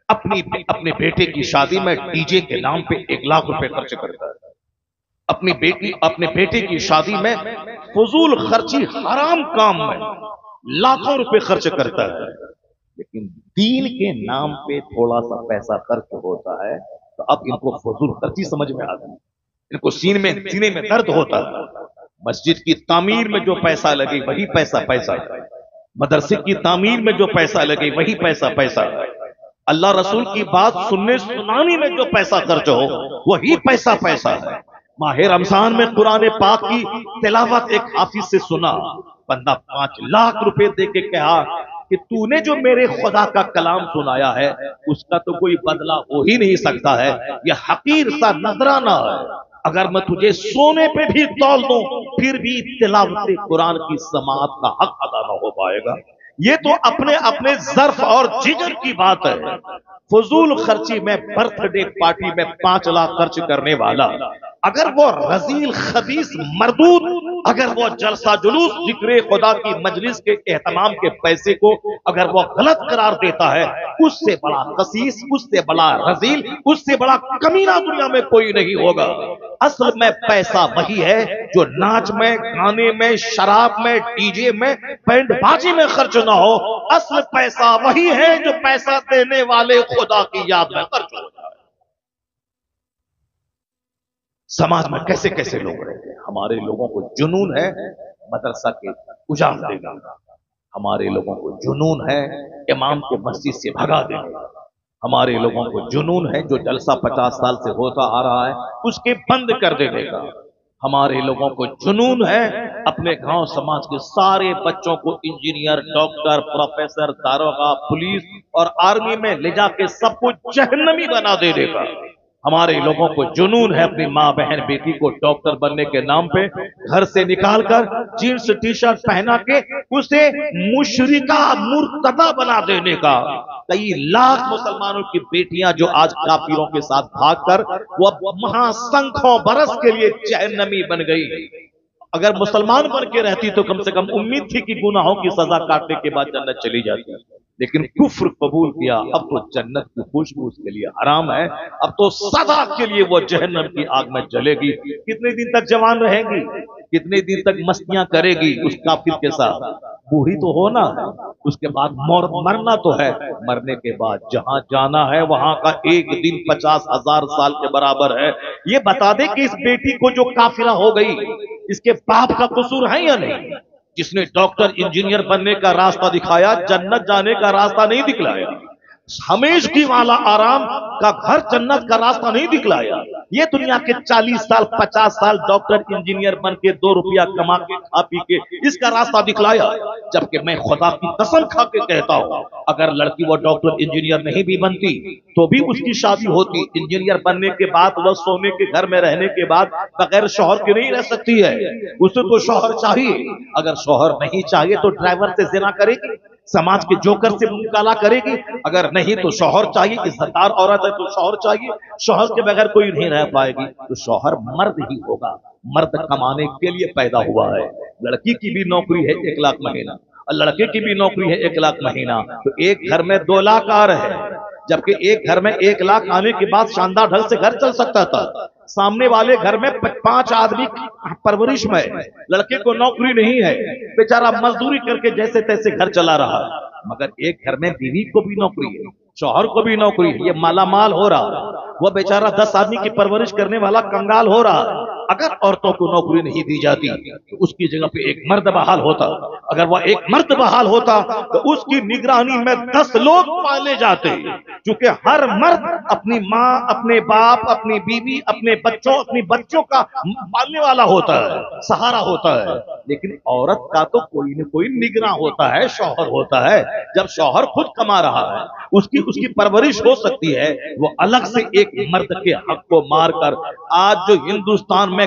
[SPEAKER 2] اپنے بیٹے کی شادی میں ڈی جے کے نام پہ 1 لاکھ روپے خرچ کرتا ہے، اپنے بیٹے کی شادی میں فضول خرچی، حرام کام میں لاکھوں روپے خرچ کرتا ہے، لیکن دین کے نام پہ تھوڑا سا پیسہ خرچ ہوتا ہے تو اب ان کو فضول خرچی سمجھ میں آتی ہے، ان کو سینے میں درد ہوتا ہے۔ مسجد کی تعمیر میں جو پیسہ لگے وہی پیسہ ہے، مدرسے کی تعمیر میں جو پیسہ لگے وہی پیسہ ہے، اللہ رسول کی بات سننے سنانے میں جو پیسہ خرچ ہو وہی پیسہ ہے۔ ماہ رمضان میں قرآن پاک کی تلاوت ایک حافظ سے سنا، بندہ 5 لاکھ روپے دے کے کہا کہ تو نے جو میرے خدا کا کلام سنایا ہے اس کا تو کوئی بدلہ ہو ہی نہیں سکتا ہے، یہ حقیر سا نذرانہ ہے، اگر میں تجھے سونے پہ بھی تول دوں پھر بھی تلاوت قرآن کی سماعت کا حق ادا نہ ہو پائے گا۔ یہ تو اپنے ظرف اور جگر کی بات ہے، فضول خرچی میں برتھ ڈے پارٹی میں 5 لاکھ خرچ کرنے والا اگر وہ رذیل خبیث مردود، اگر وہ جلسہ جلوس ذکر خدا کی مجلس کے اہتمام کے پیسے کو اگر وہ غلط قرار دیتا ہے، اس سے بڑا خسیس، اس سے بڑا رذیل، اس سے بڑا کمینہ دنیا میں کوئی نہیں ہوگا۔ اصل میں پیسہ وہی ہے جو ناچ میں، گانے میں، شراب میں، ڈی جے میں، بینڈ بازی میں خرچ نہ ہو، اصل پیسہ وہی ہے جو پیسہ دینے والے خدا کی یاد میں خرچ ہو جائے۔ سماج میں کیسے کیسے لوگ رہتے ہیں، ہمارے لوگوں کو جنون ہے مدرسہ کے اجاڑ دینے کا، ہمارے لوگوں کو جنون ہے امام کو مسجد سے بھگا دینے کا، ہمارے لوگوں کو جنون ہے جو جلسہ 50 سال سے ہوتا آ رہا ہے اس کے بند کر دینے کا، ہمارے لوگوں کو جنون ہے اپنے گاؤں سماج کے سارے بچوں کو انجینئر، ڈاکٹر، پروفیسر، داروغہ، پولیس اور آرمی میں لے جا کے سب کو جہنمی بنا دینے کا، ہمارے لوگوں کو جنون ہے اپنی ماں بہن بیٹی کو ڈاکٹر بننے کے نام پہ گھر سے نکال کر جینس ٹی شرٹ پہنا کے اسے مشرکہ مرتدہ بنا دینے کا۔ کئی لاکھ مسلمانوں کی بیٹیاں جو آج کافروں کے ساتھ بھاگ کر وہ وہاں سنکھوں برس کے لیے جہنمی بن گئی، اگر مسلمان بن کے رہتی تو کم سے کم امید تھی کہ گناہوں کی سزا کاٹنے کے بعد جنت چلی جاتی، لیکن کفر قبول کیا، اب تو جنت کی خوشبو اس کے لیے حرام ہے، اب تو سزا کے لیے وہ جہنم کی آگ میں جلے گی۔ کتنے دن تک جوان رہے گی، کتنے دن تک مستیاں کرے گی اس کافر کے ساتھ، بوڑھی تو ہونا ہے، اس کے بعد مرنا تو ہے، مرنے کے بعد جہاں جانا ہے وہاں کا ایک دن 50,000 سال کے برابر ہے۔ یہ بتا دے کہ اس بیٹی کو جو کافرہ ہو گئی اس کے باپ کا قصور ہے یا نہیں؟ جس نے ڈاکٹر انجینئر بننے کا راستہ دکھایا، جنت جانے کا راستہ نہیں دکھلایا، ہمیشگی والا آرام کا گھر جنت کا راستہ نہیں دکھلایا، یہ دنیا کے 40 سال 50 سال ڈاکٹر انجینئر بن کے 2 روپیہ کما کے کھا پی کے اس کا راستہ دکھلایا، جبکہ میں خدا کی قسم کھا کے کہتا ہوں اگر لڑکی وہ ڈاکٹر انجینئر نہیں بھی بنتی تو بھی اس کی شادی ہوتی۔ انجینئر بننے کے بعد وہ سونے کے گھر میں رہنے کے بعد بغیر شوہر کے نہیں رہ سکتی ہے، اسے تو شوہر چاہیے۔ اگر شوہر نہیں چاہیے تو ڈرائیور سے زنا کرے گی، سماج کے جوکر سے منہ کالا کرے گی، اگر نہیں تو شوہر چاہیے، عزتدار عورت ہے تو شوہر چاہیے، شوہر کے بغیر کوئی نہیں رہ پائے گی، تو شوہر مرد ہی ہوگا، مرد کمانے کے لیے پیدا ہوا ہے۔ لڑکی کی بھی نوکری ہے 1 لاکھ مہینہ اور لڑکے کی بھی نوکری ہے 1 لاکھ مہینہ، تو ایک گھر میں 2 لاکھ آ رہے ہیں، جبکہ ایک گھر میں 1 لاکھ آنے کے بعد شاندار ڈھنگ سے گھر چل سکتا تھا۔ سامنے والے گھر میں 5 آدمی پرورش میں، لڑکے کو نوکری نہیں ہے، بیچارہ مزدوری کر کے جیسے تیسے گھر چلا رہا ہے، مگر ایک گھر میں بیوی کو بھی نوکری ہے، شوہر کو بھی نوکری ہے، یہ مالا مال ہو رہا ہے، وہ بیچارہ 10 آدمی کی پرورش کرنے والا کنگال ہو رہا ہے۔ اگر عورتوں کو نوکری نہیں دی جاتی تو اس کی جگہ پہ ایک مرد بحال ہوتا، اگر وہ ایک مرد بحال ہوتا تو اس کی نگرانی میں 10 لوگ پالے جاتے، چونکہ ہر مرد اپنی ماں، اپنے باپ، اپنی بیوی، اپنے بچوں، اپنی بچوں کا پالنے والا ہوتا ہے، سہارا ہوتا ہے، لیکن عورت کا تو کوئی نہ کوئی نگراں ہوتا ہے، شوہر ہوتا ہے۔ جب شوہر خود کما رہا ہے، اس کی پرورش ہو سکتی ہے، وہ الگ سے ایک مرد کے حق کو مار کر آج جو ہندوستان میں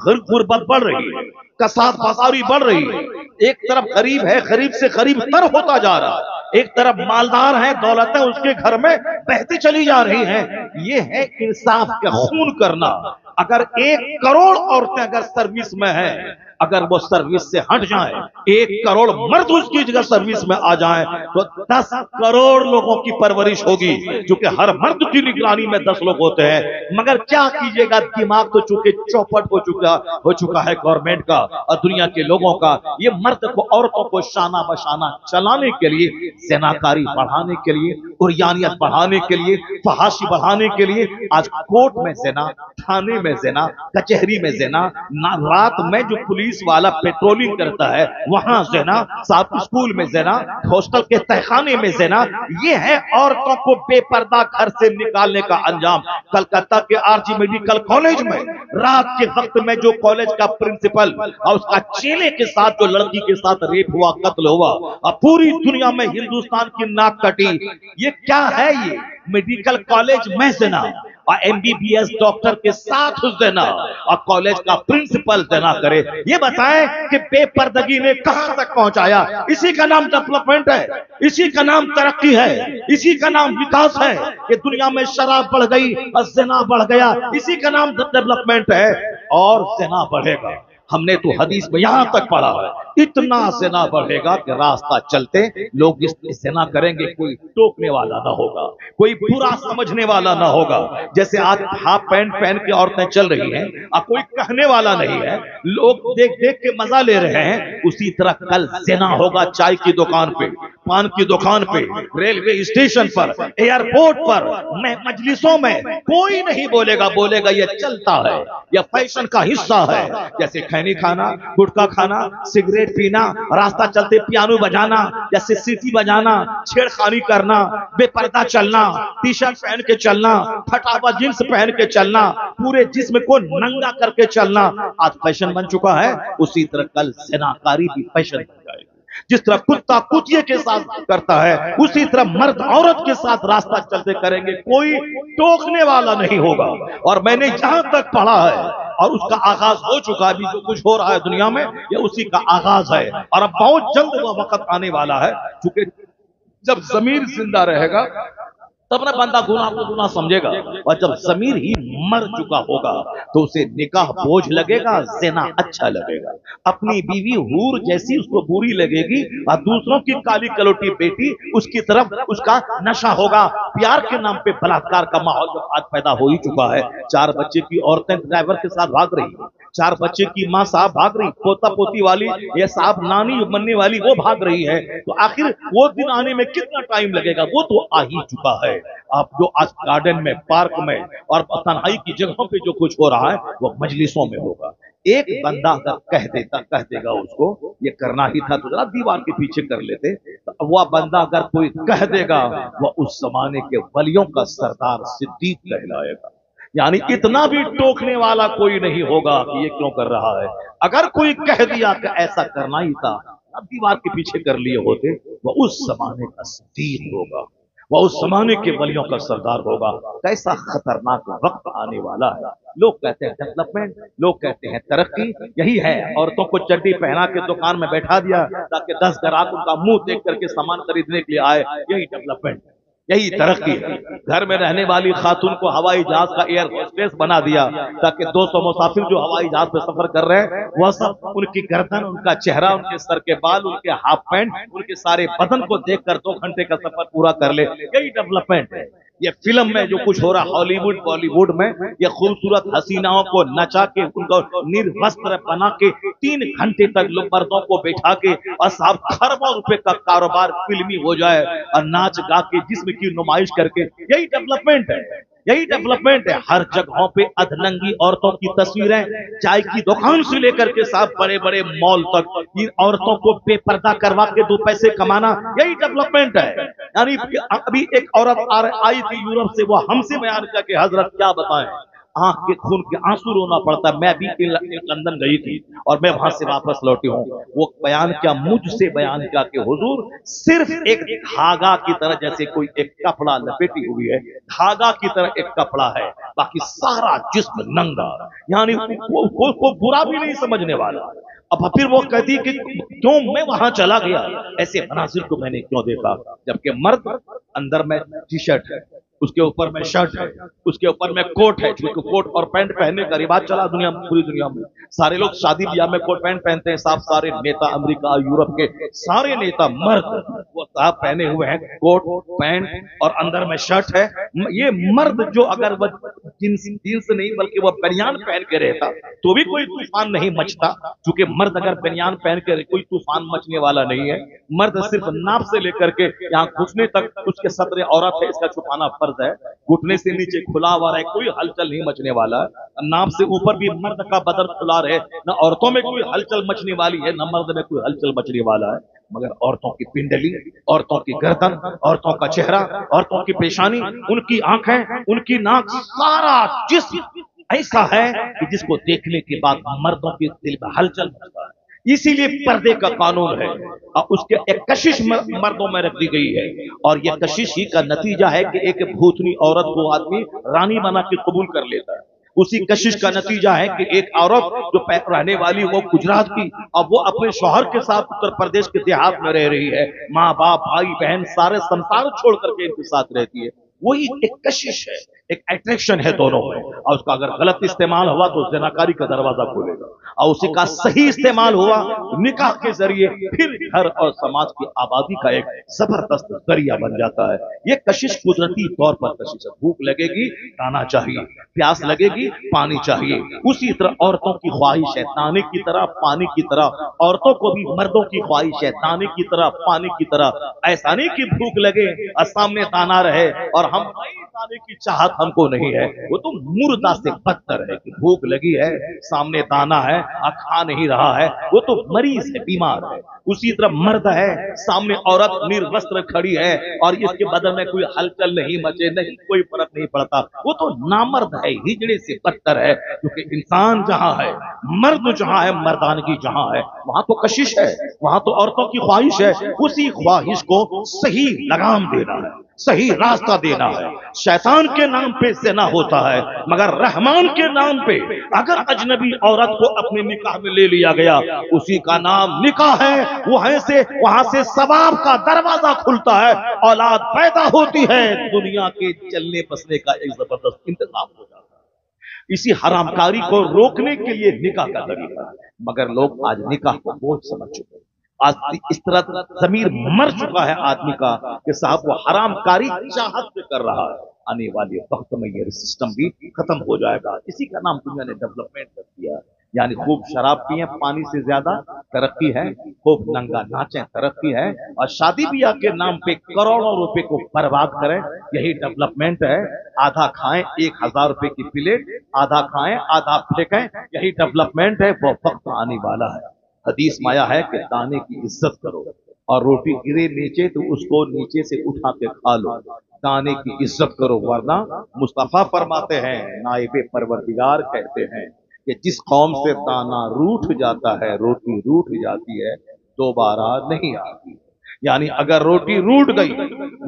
[SPEAKER 2] غربت بڑھ رہی ہے، کساد بازاری بڑھ رہی ہے، ایک طرف غریب ہے، غریب سے غریب تر ہوتا جا رہا ہے، ایک طرف مالدار ہیں، دولتیں اس کے گھر میں بہتی چلی جا رہی ہیں، یہ ہے انصاف کا خون کرنا۔ اگر 1 کروڑ عورتیں اگر سروس میں ہیں، اگر وہ سروس سے ہٹ جائیں، 1 کروڑ مرد اس کی جگہ سروس میں آ جائیں تو 10 کروڑ لوگوں کی پرورش ہوگی، چونکہ ہر مرد کی نگرانی میں 10 لوگ ہوتے ہیں۔ مگر کیا کیجئے گا، دماغ تو چونکہ چوپٹ ہو چکا ہے گورنمنٹ کا اور دنیا کے لوگوں کا، یہ مرد کو عورتوں کو شانہ بشانہ چلانے کے لیے، زناکاری بڑھانے کے لیے، عریانیت بڑھانے کے لیے، فحاشی بڑھانے کے لیے آج کورٹ میں زنا، تھانے میں زنا، کچہری میں زنا، رات میں جو پولیس والا پیٹرولنگ کرتا ہے وہاں زنا، صاحب اسکول میں زنا، ہاسٹل کے تہخانے میں زنا، یہ ہے عورتوں کو بے پردہ گھر سے نکالنے کا انجام۔ کلکتہ کے آر جی میڈیکل کالج میں رات کے وقت میں جو کالج کا پرنسپل اور اس کا چیلے کے ساتھ جو لڑکی کے ساتھ ریپ ہوا، قتل ہوا، اور پوری دنیا میں ہندوستان کی ناک کٹی، یہ کیا ہے؟ یہ میڈیکل کالج میں زنا اور MBBS ڈاکٹر کے ساتھ زنا اور کالج کا پرنسپل زنا کرے، یہ بتائیں کہ بے پردگی نے کہاں تک پہنچایا؟ اسی کا نام ڈیولپمنٹ ہے، اسی کا نام ترقی ہے، اسی کا نام وکاس ہے کہ دنیا میں شراب بڑھ گئی اور زنا بڑھ گیا، اسی کا نام ڈیولپمنٹ ہے، اور زنا بڑھے گا۔ ہم نے تو حدیث میں یہاں تک پڑھا ہے اتنا زنا بڑھے گا کہ راستہ چلتے لوگ اس زنا کریں گے، کوئی ٹوکنے والا نہ ہوگا، کوئی برا سمجھنے والا نہ ہوگا۔ جیسے آج ہاف پینٹ پہن کے عورتیں چل رہی ہیں اور کوئی کہنے والا نہیں ہے، لوگ دیکھ دیکھ کے مزہ لے رہے ہیں، اسی طرح کل زنا ہوگا چائے کی دکان پہ، پان کی دکان پہ، ریلوے اسٹیشن پر، ایئرپورٹ پر، مجلسوں میں، کوئی نہیں بولے گا یہ چلتا ہے، یہ فیشن کا حصہ ہے۔ جیسے کھینی کھانا، گٹکا کھانا، سگریٹ پینا، راستہ چلتے پیانو بجانا یا سیٹی بجانا، چھیڑخانی کرنا، بے پردہ چلنا، ٹی شرٹ پہن کے چلنا، پھٹا ہوا جینس پہن کے چلنا، پورے جسم کو ننگا کر کے چلنا آج فیشن بن چکا ہے، اسی طرح کل زناکاری بھی فیشن بن جائے گی۔ جس طرح کتا کتیے کے ساتھ کرتا ہے اسی طرح مرد عورت کے ساتھ راستہ چلتے کریں گے، کوئی ٹوکنے والا نہیں ہوگا۔ اور میں نے جہاں تک پڑھا ہے اور اس کا آغاز ہو چکا ہے، ابھی جو کچھ ہو رہا ہے دنیا میں یہ اسی کا آغاز ہے، اور اب بہت جلد وہ وقت آنے والا ہے، چونکہ جب ضمیر زندہ رہے گا تب نہ بندہ گناہ کو گناہ سمجھے گا، اور جب ضمیر ہی مر چکا ہوگا تو اسے نکاح بوجھ لگے گا، زنا اچھا لگے گا، اپنی بیوی حور جیسی اس کو بری لگے گی، اور دوسروں کی کالی کلوٹی بیٹی اس کی طرف اس کا نشہ ہوگا۔ پیار کے نام پہ بلاکار کا ماحول جب آج پیدا ہو ہی چکا ہے، 4 بچے کی عورتیں ڈرائیور کے ساتھ بھاگ رہی ہیں، 4 بچے کی ماں صاحب بھاگ رہی، پوتا پوتی والی یہ صاحب نانی بننے والی وہ بھاگ رہی ہے، تو آخر وہ دن آنے میں کتنا ٹائم لگے گا؟ وہ تو آ ہی چکا ہے۔ آپ جو آج گارڈن میں، پارک میں اور تنہائی کی جگہوں پہ جو کچھ ہو رہا ہے وہ مجلسوں میں ہوگا۔ ایک بندہ اگر کہہ دے گا اس کو یہ کرنا ہی تھا تو ذرا دیوار کے پیچھے کر لیتے، وہ بندہ اگر کوئی کہہ دے گا وہ اس زمانے کے ولیوں کا سردار صدیق کہلائے گا۔ یعنی اتنا بھی ٹوکنے والا کوئی نہیں ہوگا کہ یہ کیوں کر رہا ہے. اگر کوئی کہہ دیا کہ ایسا کرنا ہی تھا اب دیوار کے پیچھے کر لیے ہوتے. وہ اس زمانے کا صدیق ہوگا, وہ اس زمانے کے ولیوں کا سردار ہوگا. کیسا خطرناک وقت آنے والا ہے. لوگ کہتے ہیں ڈیولپمنٹ, لوگ کہتے ہیں ترقی. یہی ہے, عورتوں کو چڈی پہنا کے دکان میں بیٹھا دیا تاکہ 10 گراہک ان کا منہ دیکھ کر کے سامان خریدنے کے لیے آئے. یہی ڈیولپمنٹ, یہی ترقی ہے. گھر میں رہنے والی خاتون کو ہوائی جہاز کا ایئر ہوسٹس بنا دیا تاکہ 200 مسافر جو ہوائی جہاز پہ سفر کر رہے ہیں وہ سب ان کی گردن, ان کا چہرہ, ان کے سر کے بال, ان کے ہاف پینٹ, ان کے سارے بدن کو دیکھ کر 2 گھنٹے کا سفر پورا کر لے. یہی ڈیولپمنٹ ہے. یہ فلم میں جو کچھ ہو رہا ہالی ووڈ بالی ووڈ میں, یہ خوبصورت حسیناؤں کو نچا کے ان کو نروستر بنا کے 3 گھنٹے تک مردوں کو بیٹھا کے اور صاحب خربوں روپے کا کاروبار فلمی ہو جائے اور ناچ گا کے جسم کی نمائش کر کے. یہی ڈیولپمنٹ ہے, یہی ڈیولپمنٹ ہے. ہر جگہوں پہ ادھننگی عورتوں کی تصویریں, چائے کی دکان سے لے کر کے صاحب بڑے بڑے مال تک ان عورتوں کو بے پردہ کروا کے 2 پیسے کمانا. یہی ڈیولپمنٹ ہے. یعنی ابھی ایک عورت آئی تھی یورپ سے, وہ ہم سے بیان کیا کہ حضرت کیا بتائیں, آنکھ کے خون کے آنسو رونا پڑتا ہے. میں بھی لندن گئی تھی اور میں وہاں سے واپس لوٹی ہوں. وہ بیان کیا, مجھ سے بیان کیا کہ حضور صرف ایک دھاگا کی طرح, جیسے کوئی ایک کپڑا لپیٹی ہوئی ہے, دھاگا کی طرح ایک کپڑا ہے, باقی سارا جسم ننگا. یعنی وہ برا بھی نہیں سمجھنے والا. اب پھر وہ کہتی کہ کیوں میں وہاں چلا گیا, ایسے مناظر کو میں نے کیوں دیکھا, جبکہ مرد اندر میں ٹی شرٹ ہے, اس کے اوپر میں شرٹ ہے, اس کے اوپر میں کوٹ ہے, کیونکہ کوٹ اور پینٹ پہننے کا رواج چلا دنیا میں, پوری دنیا میں. سارے لوگ شادی بیاہ میں کوٹ پینٹ پہنتے ہیں صاحب. سارے نیتا امریکہ یورپ کے سارے نیتا مرد وہ صاحب پہنے ہوئے ہیں کوٹ پینٹ اور اندر میں شرٹ ہے. یہ مرد جو اگر وہ جنس نہیں بلکہ وہ بنیان پہن کے رہتا تو بھی کوئی طوفان نہیں مچتا, کیونکہ مرد اگر بنیان پہن کے کوئی طوفان مچنے والا نہیں ہے. مرد صرف ناف سے لے کر کے یہاں گھٹنے تک اس کے صدر عورت ہے, اس کا چھپانا فرض ہے. گھٹنے سے نیچے کھلا ہوا رہے, کوئی ہلچل نہیں مچنے والا. ناف سے اوپر بھی مرد کا بدن کھلا رہے, نہ عورتوں میں کوئی ہلچل مچنے والی ہے, نہ مرد میں کوئی ہلچل مچنے والا ہے. مگر عورتوں کی پنڈلی, عورتوں کی گردن, عورتوں کا چہرہ, عورتوں کی پیشانی, ان کی آنکھیں, ان کی ناک, سارا جسم ایسا ہے کہ جس کو دیکھنے کے بعد مردوں کے دل میں ہلچل مچتا ہے. اسی لیے پردے کا قانون ہے اور اس کے ایک کشش مردوں میں رکھ دی گئی ہے. اور یہ کشش ہی کا نتیجہ ہے کہ ایک بھوتنی عورت کو آدمی رانی بنا کے قبول کر لیتا ہے. اسی کشش کا نتیجہ ہے کہ ایک عورت جو رہنے والی وہ گجرات کی, اب وہ اپنے شوہر کے ساتھ اتر پردیش کے دیہات میں رہ رہی ہے. ماں باپ بھائی بہن سارے سنسار چھوڑ کر کے ان کے ساتھ رہتی ہے. وہی ایک کشش ہے, ایک اٹریکشن ہے دونوں میں. اور اس کا اگر غلط استعمال ہوا تو زناکاری کا دروازہ کھولے گا, اور اسی کا صحیح استعمال ہوا نکاح کے ذریعے پھر گھر اور سماج کی آبادی کا ایک زبردست ذریعہ بن جاتا ہے. یہ کشش قدرتی طور پر کشش ہے. بھوک لگے گی کھانا چاہیے, پیاس لگے گی پانی چاہیے. اسی طرح عورتوں کی خواہش ہے دانے کی طرح پانی کی طرح, عورتوں کو بھی مردوں کی خواہش ہے دانے کی طرح پانی کی طرح. ایسا نہیں کہ بھوک لگے اور سامنے دانا رہے اور ہم دانے کی چاہت ہم کو نہیں ہے. وہ تو مردہ سے بدتر ہے کہ بھوک لگی ہے سامنے دانا ہے کھا نہیں رہا ہے, وہ تو مریض ہے, بیمار ہے. اسی طرح مرد ہے سامنے عورت نروستر کھڑی ہے اور اس کے بدن میں کوئی ہلچل نہیں مچے, نہیں کوئی فرق نہیں پڑتا, وہ تو نامرد ہے, ہجڑے سے بدتر ہے. کیونکہ انسان جہاں ہے, مرد جہاں ہے, مردانگی جہاں ہے, وہاں تو کشش ہے, وہاں تو عورتوں کی خواہش ہے. اسی خواہش کو صحیح لگام دینا ہے, صحیح راستہ دینا ہے. شیطان کے نام پہ زنا ہوتا ہے مگر رحمان کے نام پہ اگر اجنبی عورت کو اپنے نکاح میں لے لیا گیا, اسی کا نام نکاح ہے. وہاں سے ثواب کا دروازہ کھلتا ہے, اولاد پیدا ہوتی ہے, دنیا کے چلنے بسنے کا ایک زبردست انتظام ہو جاتا ہے. اسی حرام کاری کو روکنے کے لیے نکاح کا طریقہ ہے. مگر لوگ آج نکاح کو بوجھ سمجھ چکے ہیں. آج اس طرح ضمیر مر چکا ہے آدمی کا کہ صاحب وہ حرام کاری چاہت سے کر رہا ہے. آنے والے وقت میں یہ سسٹم بھی ختم ہو جائے گا. اسی کا نام دنیا نے ڈیولپمنٹ کر دیا. یعنی خوب شراب پیئیں پانی سے زیادہ ترقی ہے, خوب ننگا ناچیں ترقی ہے, اور شادی بیاہ کے نام پہ کروڑوں روپے کو برباد کریں, یہی ڈیولپمنٹ ہے. آدھا کھائیں 1000 روپے کی پلیٹ, آدھا کھائیں آدھا پھینکیں, یہی ڈیولپمنٹ ہے. وہ وقت آنے والا ہے. حدیث میں آیا ہے کہ دانے کی عزت کرو اور روٹی گرے نیچے تو اس کو نیچے سے اٹھا کے کھا لو. دانے کی عزت کرو، ورنہ مصطفیٰ فرماتے ہیں، نائب پروردگار کہتے ہیں کہ جس قوم سے دانا روٹھ جاتا ہے، روٹی روٹھ جاتی ہے، دوبارہ نہیں آتی۔ یعنی اگر روٹی روٹ گئی،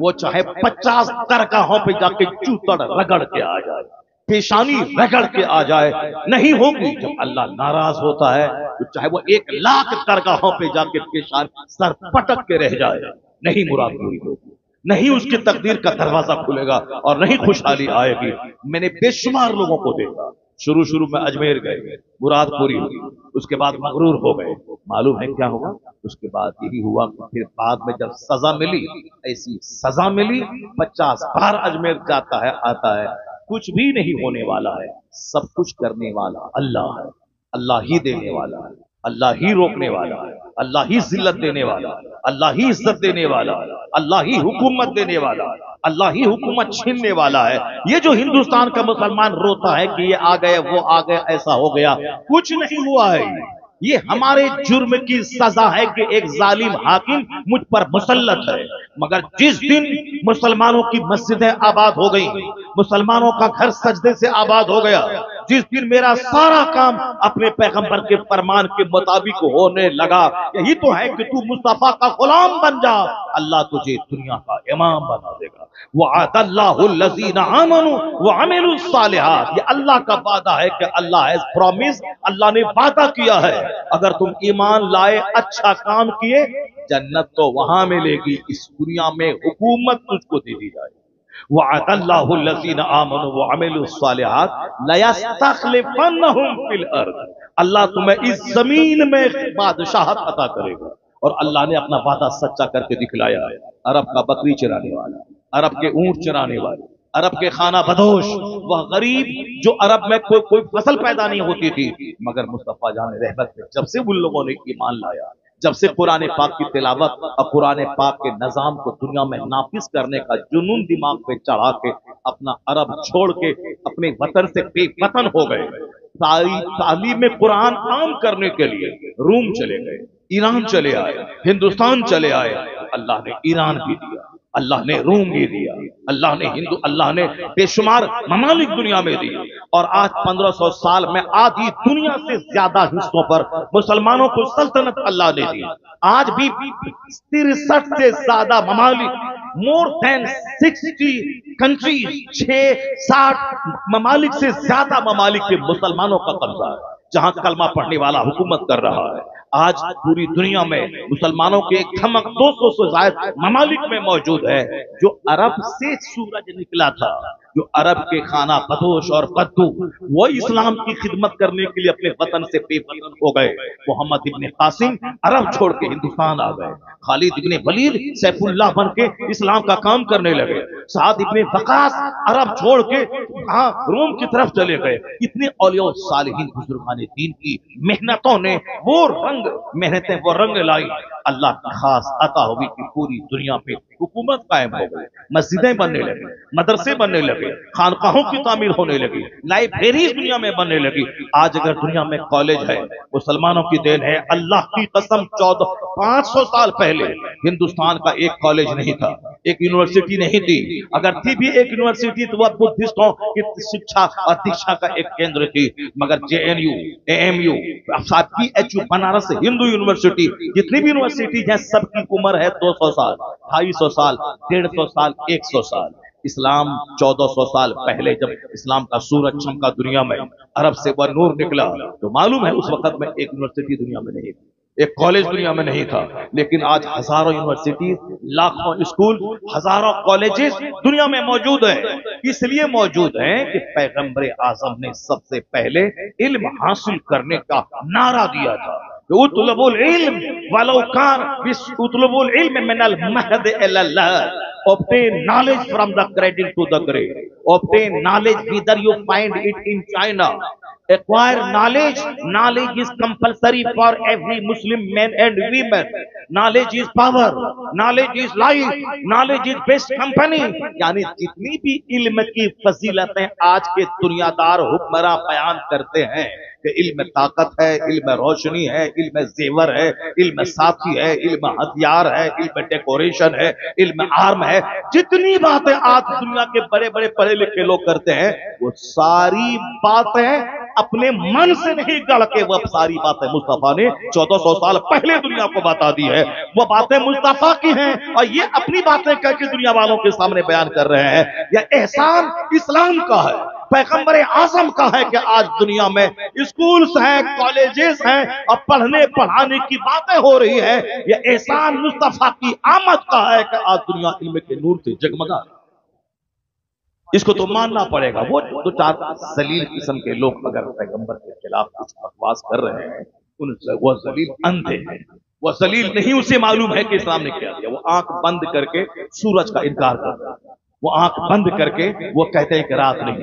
[SPEAKER 2] وہ چاہے 50 درگاہوں پہ جا کے چوتڑ رگڑ کے آ جائے، پیشانی رگڑ کے آ جائے، نہیں ہوگی۔ جب اللہ ناراض ہوتا ہے تو چاہے وہ 1,00,000 درگاہوں پہ جا کے پیشانی سر پٹک کے رہ جائے، نہیں مراد پوری ہوگی، نہیں اس کی تقدیر کا دروازہ کھلے گا اور نہیں خوشحالی آئے گی۔ میں نے بے شمار لوگوں کو دیکھا، شروع میں اجمیر گئے، مراد پوری ہوئی، اس کے بعد مغرور ہو گئے، معلوم ہے کیا ہوا؟ اس کے بعد یہی ہوا کہ پھر بعد میں جب سزا ملی، ایسی سزا ملی، 50 بار اجمیر جاتا ہے آتا ہے، کچھ بھی نہیں ہونے والا ہے، سب کچھ کرنے والا اللہ ہے، اللہ ہی دینے والا ہے، اللہ ہی روکنے والا ہے، اللہ ہی ذلت دینے والا ہے، اللہ ہی عزت دینے والا ہے، اللہ ہی حکومت دینے والا ہے، اللہ ہی حکومت چھیننے والا ہے۔ یہ جو ہندوستان کا مسلمان روتا ہے کہ یہ آ گئے وہ آ گئے ایسا ہو گیا، کچھ نہیں ہوا ہے، یہ ہمارے جرم کی سزا ہے کہ ایک ظالم حاکم مجھ پر مسلط ہے۔ مگر جس دن مسلمانوں کی مسجدیں آباد ہو گئی، مسلمانوں کا گھر سجدے سے آباد ہو گیا، جس دن میرا سارا کام اپنے پیغمبر کے فرمان کے مطابق ہونے لگا، یہی تو ہے کہ تو مصطفیٰ کا غلام بن جا، اللہ تجھے دنیا کا امام بنا دے گا۔ وعد اللہ الذین آمنوا وعملوا الصالحات، یہ اللہ کا وعدہ ہے کہ اللہ has promised، اللہ نے وعدہ کیا ہے اگر تم ایمان لائے اچھا کام کیے، جنت تو وہاں ملے گی، اس دنیا میں حکومت تجھ کو دے دی جائے گی۔ وعد اللہ الذین آمنوا وعملوا الصالحات لیستخلفنہم فی الارض، اللہ تمہیں اس زمین میں بادشاہت عطا کرے گا۔ اور اللہ نے اپنا وعدہ سچا کر کے دکھلایا ہے۔ عرب کا بکری چرانے والا، عرب کے اونٹ چرانے والے، عرب کے خانہ بدوش، وہ غریب جو عرب میں کوئی فصل پیدا نہیں ہوتی تھی، مگر مصطفیٰ جان رحمت نے جب سے ان لوگوں نے ایمان لایا، جب سے قرآن پاک کی تلاوت اور قرآن پاک کے نظام کو دنیا میں نافذ کرنے کا جنون دماغ پہ چڑھا کے اپنا عرب چھوڑ کے اپنے وطن سے بے وطن ہو گئے، تعلیم قرآن عام کرنے کے لیے روم چلے گئے، ایران چلے آئے، ہندوستان چلے آئے، اللہ نے ایران بھی دیا، اللہ نے روم بھی دیا، اللہ نے بے شمار ممالک دنیا میں دی، اور آج 1500 سال میں آدھی دنیا سے زیادہ حصوں پر مسلمانوں کو سلطنت اللہ نے دی۔ آج بھی 63 سے زیادہ ممالک، more than 60 countries، 60 ممالک سے زیادہ ممالک کے مسلمانوں کا قبضہ ہے، جہاں کلمہ پڑھنے والا حکومت کر رہا ہے۔ آج پوری دنیا میں مسلمانوں کے ایک دھمک 200 سے زائد ممالک میں موجود ہے۔ جو عرب سے سورج نکلا تھا، جو عرب کے خانہ بدوش اور بدو، وہ اسلام کی خدمت کرنے کے لیے اپنے وطن سے بے وطن ہو گئے۔ محمد ابن قاسم عرب چھوڑ کے ہندوستان آ گئے، خالد ابن ولید سیف اللہ بن کے اسلام کا کام کرنے لگے، سعد ابن وقاص عرب چھوڑ کے روم کی طرف چلے گئے۔ اتنے اولیاء صالحین بزرگان دین کی محنتوں نے محنتیں وہ رنگ لائی، اللہ کی خاص عطا ہوئی کہ پوری دنیا پہ حکومت قائم ہو گئی، مسجدیں بننے لگی، مدرسے بننے لگے، خانقاہوں کی تعمیر ہونے لگی، لائبریریز دنیا میں بننے لگی۔ آج اگر دنیا میں کالج ہے، مسلمانوں کی دین ہے، اللہ کی قسم 500 سال پہلے ہندوستان کا ایک کالج نہیں تھا، ایک یونیورسٹی نہیں تھی، اگر تھی بھی ایک یونیورسٹی تو وہ بدھسٹوں کی شکشا اور دیکشا کا ایک کیندر تھی، مگر JNU، AMU، PHU Banaras Hindu university, جتنی بھی یونیورسٹی ہیں سب کی عمر ہے 200 سال، 250 سال، 150 سال، 100 سال۔ اسلام 1400 سال پہلے جب اسلام کا سورج چمکا دنیا میں، عرب سے وہ نور نکلا، تو معلوم ہے اس وقت میں ایک یونیورسٹی دنیا میں نہیں تھی، ایک کالج دنیا میں نہیں تھا، لیکن آج ہزاروں یونیورسٹیز، لاکھوں اسکول، ہزاروں کالجز دنیا میں موجود ہیں۔ اس لیے موجود ہیں کہ پیغمبر اعظم نے سب سے پہلے علم حاصل کرنے کا نعرہ دیا تھا، اطلبوا العلم ولو کان، اطلبوا العلم من المہد الی اللحد، obtain knowledge from the cradle to the grave، obtain knowledge whether you find it in China، acquire knowledge is compulsory for every Muslim man and women۔ knowledge is power, knowledge is life, knowledge is best company. یعنی جتنی بھی علم کی فضیلتیں آج کے دنیادار حکمراں بیان کرتے ہیں کہ علم طاقت ہے، علم روشنی ہے، علم زیور ہے، علم ساتھی ہے، علم ہتھیار ہے، علم ڈیکوریشن ہے، علم آرم ہے، جتنی باتیں آج دنیا کے بڑے بڑے پڑھے لکھے لوگ کرتے ہیں وہ ساری باتیں اپنے من سے نہیں گڑھ کے، وہ ساری باتیں مصطفیٰ نے 1400 سال پہلے دنیا کو بتا دی ہے، وہ باتیں مصطفیٰ کی ہیں اور یہ اپنی باتیں کہہ کے دنیا والوں کے سامنے بیان کر رہے ہیں۔ یہ احسان اسلام کا ہے، پیغمبر اعظم کا ہے کہ آج دنیا میں اسکولز ہیں، کالجز ہیں اور پڑھنے پڑھانے کی باتیں ہو رہی ہیں۔ یہ احسان مصطفیٰ کی آمد کا ہے کہ آج دنیا علم کے نور سے جگمگا۔ اس کو تو ماننا پڑے گا۔ وہ دو چار ذلیل قسم کے لوگ اگر پیغمبر کے خلاف کچھ بکواس کر رہے ہیں، ان سے وہ ذلیل اندھے ہیں، وہ ذلیل نہیں، اسے معلوم ہے کہ اسلام نے کیا دیا۔ وہ آنکھ بند کر کے سورج کا انکار کرتا ہے، وہ آنکھ بند کر کے وہ کہتے ہیں کہ رات نہیں،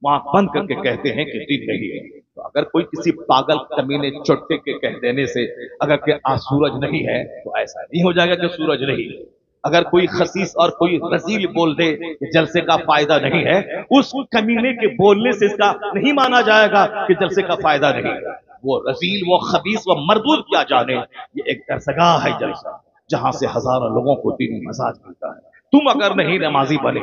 [SPEAKER 2] وہ آنکھ بند کر کے کہتے ہیں کہ دن نہیں ہے۔ تو اگر کوئی کسی پاگل کمینے چٹکے کے کہہ دینے سے اگر کہ آج سورج نہیں ہے تو ایسا نہیں ہو جائے گا کہ سورج نہیں ہے۔ اگر کوئی خسیس اور کوئی رذیل بول دے کہ جلسے کا فائدہ نہیں ہے، اس کمینے کے بولنے سے اس کا نہیں مانا جائے گا کہ جلسے کا فائدہ نہیں ہے۔ وہ رذیل، وہ خبیث، وہ مردود کیا جانے، یہ ایک درسگاہ ہے جلسہ، جہاں سے ہزاروں لوگوں کو دینی مزاج ملتا ہے۔ تم اگر نہیں نمازی بنے،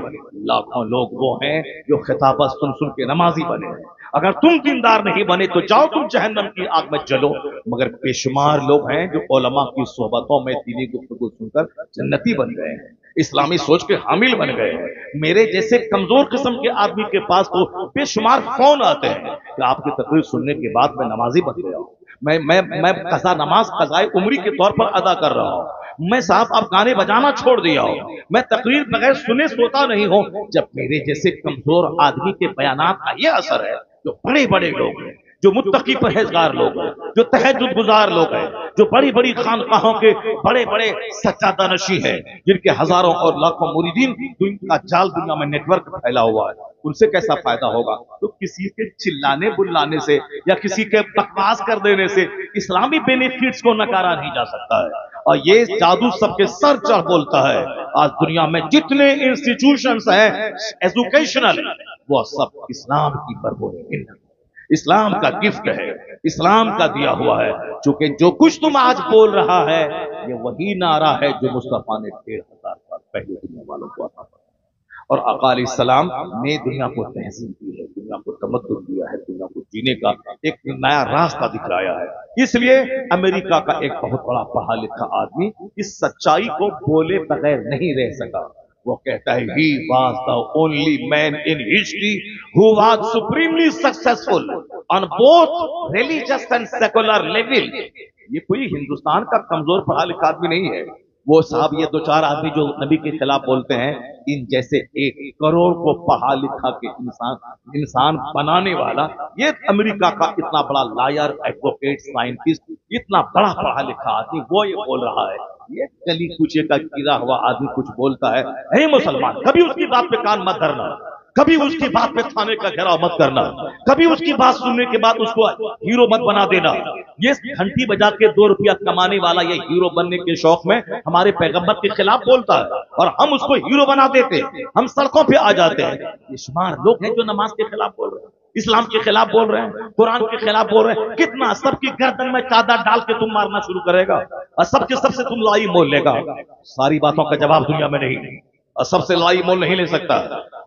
[SPEAKER 2] لاکھوں لوگ وہ ہیں جو خطابت سن سن کے نمازی بنے ہیں۔ اگر تم دیندار نہیں بنے تو جاؤ تم جہنم کی آگ میں جلو۔ مگر بے شمار لوگ ہیں جو علماء کی صحبتوں میں دینی گفتگو سن کر جنتی بن گئے ہیں، اسلامی سوچ کے حامل بن گئے ہیں۔ میرے جیسے کمزور قسم کے آدمی کے پاس تو بے شمار فون آتے ہیں کہ آپ کی تقریر سننے کے بعد میں نمازی بن گیا ہوں، میں قضا نماز قضائے عمری کے طور پر ادا کر رہا ہوں، میں صاحب اب گانے بجانا چھوڑ دیا ہوں، میں تقریر بغیر سنے سوتا نہیں ہوں۔ جب میرے جیسے کمزور آدمی کے بیانات کا یہ اثر ہے، جو بڑے بڑے لوگ ہیں، جو متقی پرہیزگار لوگ ہیں، جو تہجد گزار لوگ ہیں، جو بڑی بڑی خانقاہوں کے بڑے بڑے سجادہ نشی ہیں، جن کے ہزاروں اور لاکھوں مریدین کا جال دنیا میں نیٹ ورک پھیلا ہوا ہے، ان سے کیسا فائدہ ہوگا؟ تو کسی کے چلانے بلانے سے یا کسی کے بکواس کر دینے سے اسلامی بینیفٹس کو نکارا نہیں جا سکتا ہے۔ اور یہ جادو سب کے سر چڑھ بولتا ہے۔ آج دنیا میں جتنے انسٹیٹیوشنز ہیں ایجوکیشنل، وہ سب اسلام کی برباد، اسلام کا گفٹ ہے، اسلام کا دیا ہوا ہے۔ چونکہ جو کچھ تم آج بول رہا ہے یہ وہی نعرہ ہے جو مصطفیٰ نے 1500 سال پہلے دنیا والوں کو عطا کیا، اور آقا علیہ السلام نے دنیا کو تہذیب دی ہے، دنیا کو تمدن دیا ہے، دنیا کو جینے کا ایک نیا راستہ دکھلایا ہے۔ اس لیے امریکہ کا ایک بہت بڑا پڑھا لکھا آدمی اس سچائی کو بولے بغیر نہیں رہ سکا۔ وہ کہتا ہے he was the only man in history who was supremely successful on both religious and secular level۔ یہ کوئی ہندوستان کا کمزور پڑھا لکھا آدمی نہیں ہے، وہ صاحب یہ دو چار آدمی جو نبی کے خلاف بولتے ہیں، ان جیسے 1 کروڑ کو پڑھا لکھا کے انسان بنانے والا، یہ امریکہ کا اتنا بڑا لائر، ایڈوکیٹ، سائنٹسٹ، اتنا بڑا پڑھا لکھا آدمی وہ یہ بول رہا ہے۔ یہ گلی کوچے کا گرا ہوا آدمی کچھ بولتا ہے، اے مسلمان کبھی اس کی بات پہ کان مت دھرنا، کبھی اس کی بات پہ تھانے کا گھیراؤ مت کرنا، کبھی اس کی بات سننے کے بعد اس کو ہیرو مت بنا دینا۔ یہ گھنٹی بجا کے 2 روپیہ کمانے والا یہ ہیرو بننے کے شوق میں ہمارے پیغمبر کے خلاف بولتا ہے اور ہم اس کو ہیرو بنا دیتے ہیں، ہم سڑکوں پہ آ جاتے ہیں۔ یہ شمار لوگ ہیں جو نماز کے خلاف بول رہے ہیں، اسلام کے خلاف بول رہے ہیں، قرآن کے خلاف بول رہے ہیں۔ کتنا سب کی گردن میں چادر ڈال کے تم مارنا شروع کرے گا اور سب کے سب سے تم لائی مول لے گا۔ ساری باتوں کا جواب دنیا میں نہیں، اور سب سے لائی مول نہیں لے سکتا۔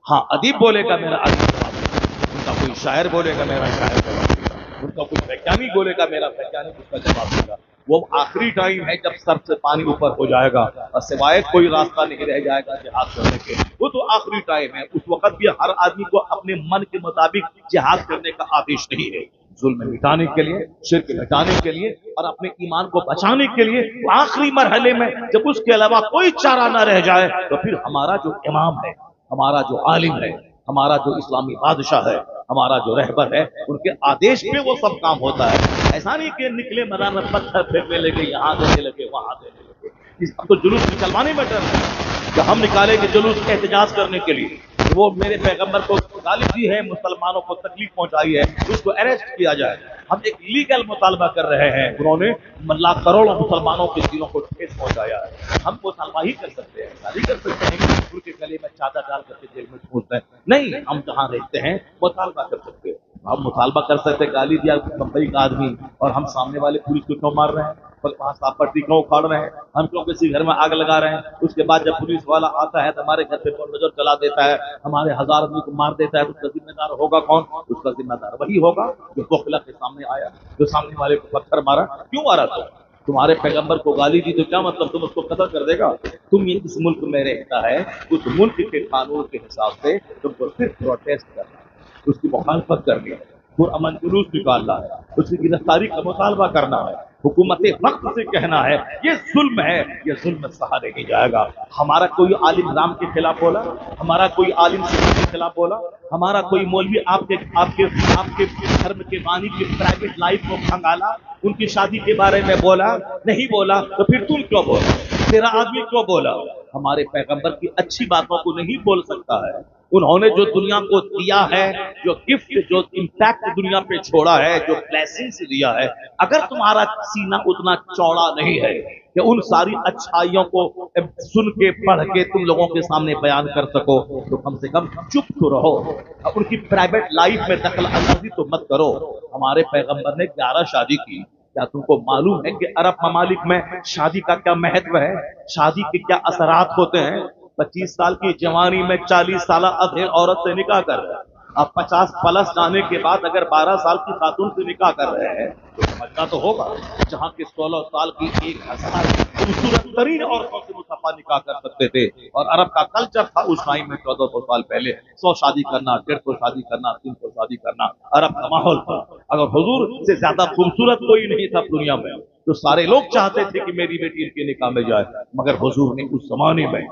[SPEAKER 2] ہاں ادیب بولے گا میرا ادیب جواب دے گا، ان کا کوئی شاعر بولے گا میرا شاعر جواب دے گا، ان کا کوئی ویگیانک بولے گا میرا ویگیانک اس کا جواب دے گا۔ وہ آخری ٹائم ہے جب سر سے پانی اوپر ہو جائے گا اور سوائے کوئی راستہ نہیں رہ جائے گا جہاد کرنے کے، وہ تو آخری ٹائم ہے۔ اس وقت بھی ہر آدمی کو اپنے من کے مطابق جہاد کرنے کا آدیش نہیں ہے۔ ظلم مٹانے کے لیے، شرک مٹانے کے لیے اور اپنے ایمان کو بچانے کے لیے آخری مرحلے میں جب اس کے علاوہ کوئی چارہ نہ رہ جائے تو پھر ہمارا جو امام ہے، ہمارا جو عالم ہے، ہمارا جو اسلامی بادشاہ ہے، ہمارا جو رہبر ہے، ان کے آدیش پہ وہ سب کام ہوتا ہے۔ ایسا نہیں کہ نکلے میدان میں پتھر پھینکنے لگے، یہاں دینے لگے، وہاں دینے لگے۔ اب تو جلوس نکلوانے میں ڈر ہے کہ ہم نکالیں گے جلوس احتجاج کرنے کے لیے، وہ میرے پیغمبر کو گالی دی ہے، مسلمانوں کو تکلیف پہنچائی ہے، اس کو اریسٹ کیا جائے۔
[SPEAKER 3] ہم ایک لیگل مطالبہ کر رہے ہیں. انہوں نے لاکھ کروڑوں مسلمانوں کے دلوں کو ٹھیس پہنچایا ہے. ہم مطالبہ ہی کر سکتے ہیں, ایسا نہیں کر سکتے ہیں کہ ان کے گلے میں چادر ڈال کر کے جیل میں ٹھونس دیں. نہیں, ہم جہاں رہتے ہیں مطالبہ کر سکتے ہیں. ہم مطالبہ کر سکتے, گالی دیا بمبئی کا آدمی اور ہم سامنے والے پولیس کو کیوں مار رہے ہیں, وہاں صاف پٹی کیوں اکھاڑ رہے ہیں, ہم کیوں کسی گھر میں آگ لگا رہے ہیں. اس کے بعد جب پولیس والا آتا ہے تو ہمارے گھر پہ نظر چلا دیتا ہے, ہمارے 1000 آدمی کو مار دیتا ہے, تو اس کا ذمہ دار ہوگا کون؟ اس کا ذمہ دار وہی ہوگا جو بخلا کے سامنے آیا, جو سامنے والے کو پتھر مارا. کیوں مارا؟ تمہارے پیغمبر کو گالی دی تو کیا مطلب تم اس کو قتل کر دے گا؟ تم یہ اس ملک میں رہتا ہے, اس ملک کے قانون کے حساب سے تم کو صرف پروٹیسٹ کرنا ہے, اس کی مخالفت کرنی ہے, امن جلوس نکالنا ہے, اس کی گرفتاری کا مطالبہ کرنا ہے, حکومت وقت سے کہنا ہے یہ ظلم ہے, یہ ظلم سہا نہیں جائے گا. ہمارا کوئی عالم رام کے خلاف بولا, ہمارا کوئی عالم سکھ کے خلاف بولا, ہمارا کوئی مولوی آپ کے دھرم کے بانی کی پرائیویٹ لائف کو کھنگالا, ان کی شادی کے بارے میں بولا نہیں بولا, تو پھر تم کیوں بولا, تیرا آدمی کیوں بولا؟ ہمارے پیغمبر کی اچھی باتوں کو نہیں بول سکتا ہے. انہوں نے جو دنیا کو دیا ہے, جو گفٹ, جو امپیکٹ دنیا پہ چھوڑا ہے, جو بلیسنگز دیا ہے, اگر تمہارا سینہ اتنا چوڑا نہیں ہے کہ ان ساری اچھائیوں کو سن کے پڑھ کے تم لوگوں کے سامنے بیان کر سکو, تو کم سے کم چپ تو رہو, ان کی پرائیویٹ لائف میں دخل اندازی تو مت کرو. ہمارے پیغمبر نے 11 شادی کی. کیا تم کو معلوم ہے کہ عرب ممالک میں شادی کا کیا مہتو ہے, شادی کے کیا اثرات ہوتے ہیں؟ 25 سال کی جوانی میں 40 سالہ ادھیڑ عورت سے نکاح کر رہے ہیں. اب 50 پلس جانے کے بعد اگر 12 سال کی خاتون سے نکاح کر رہے ہیں تو سمجھنا تو ہوگا. جہاں کی 16 سال کی 1000 خوبصورت ترین عورتوں سے مصطفیٰ نکاح کر سکتے تھے, اور عرب کا کلچر تھا اس ٹائم میں 1400 سال پہلے 100 شادی کرنا, 150 شادی کرنا, 300 شادی کرنا, عرب کا ماحول تھا. اگر حضور سے زیادہ خوبصورت کوئی نہیں تھا دنیا میں تو سارے لوگ چاہتے تھے کہ میری بیٹی ان کے نکاح میں جائے, مگر حضور نے اس زمانے میں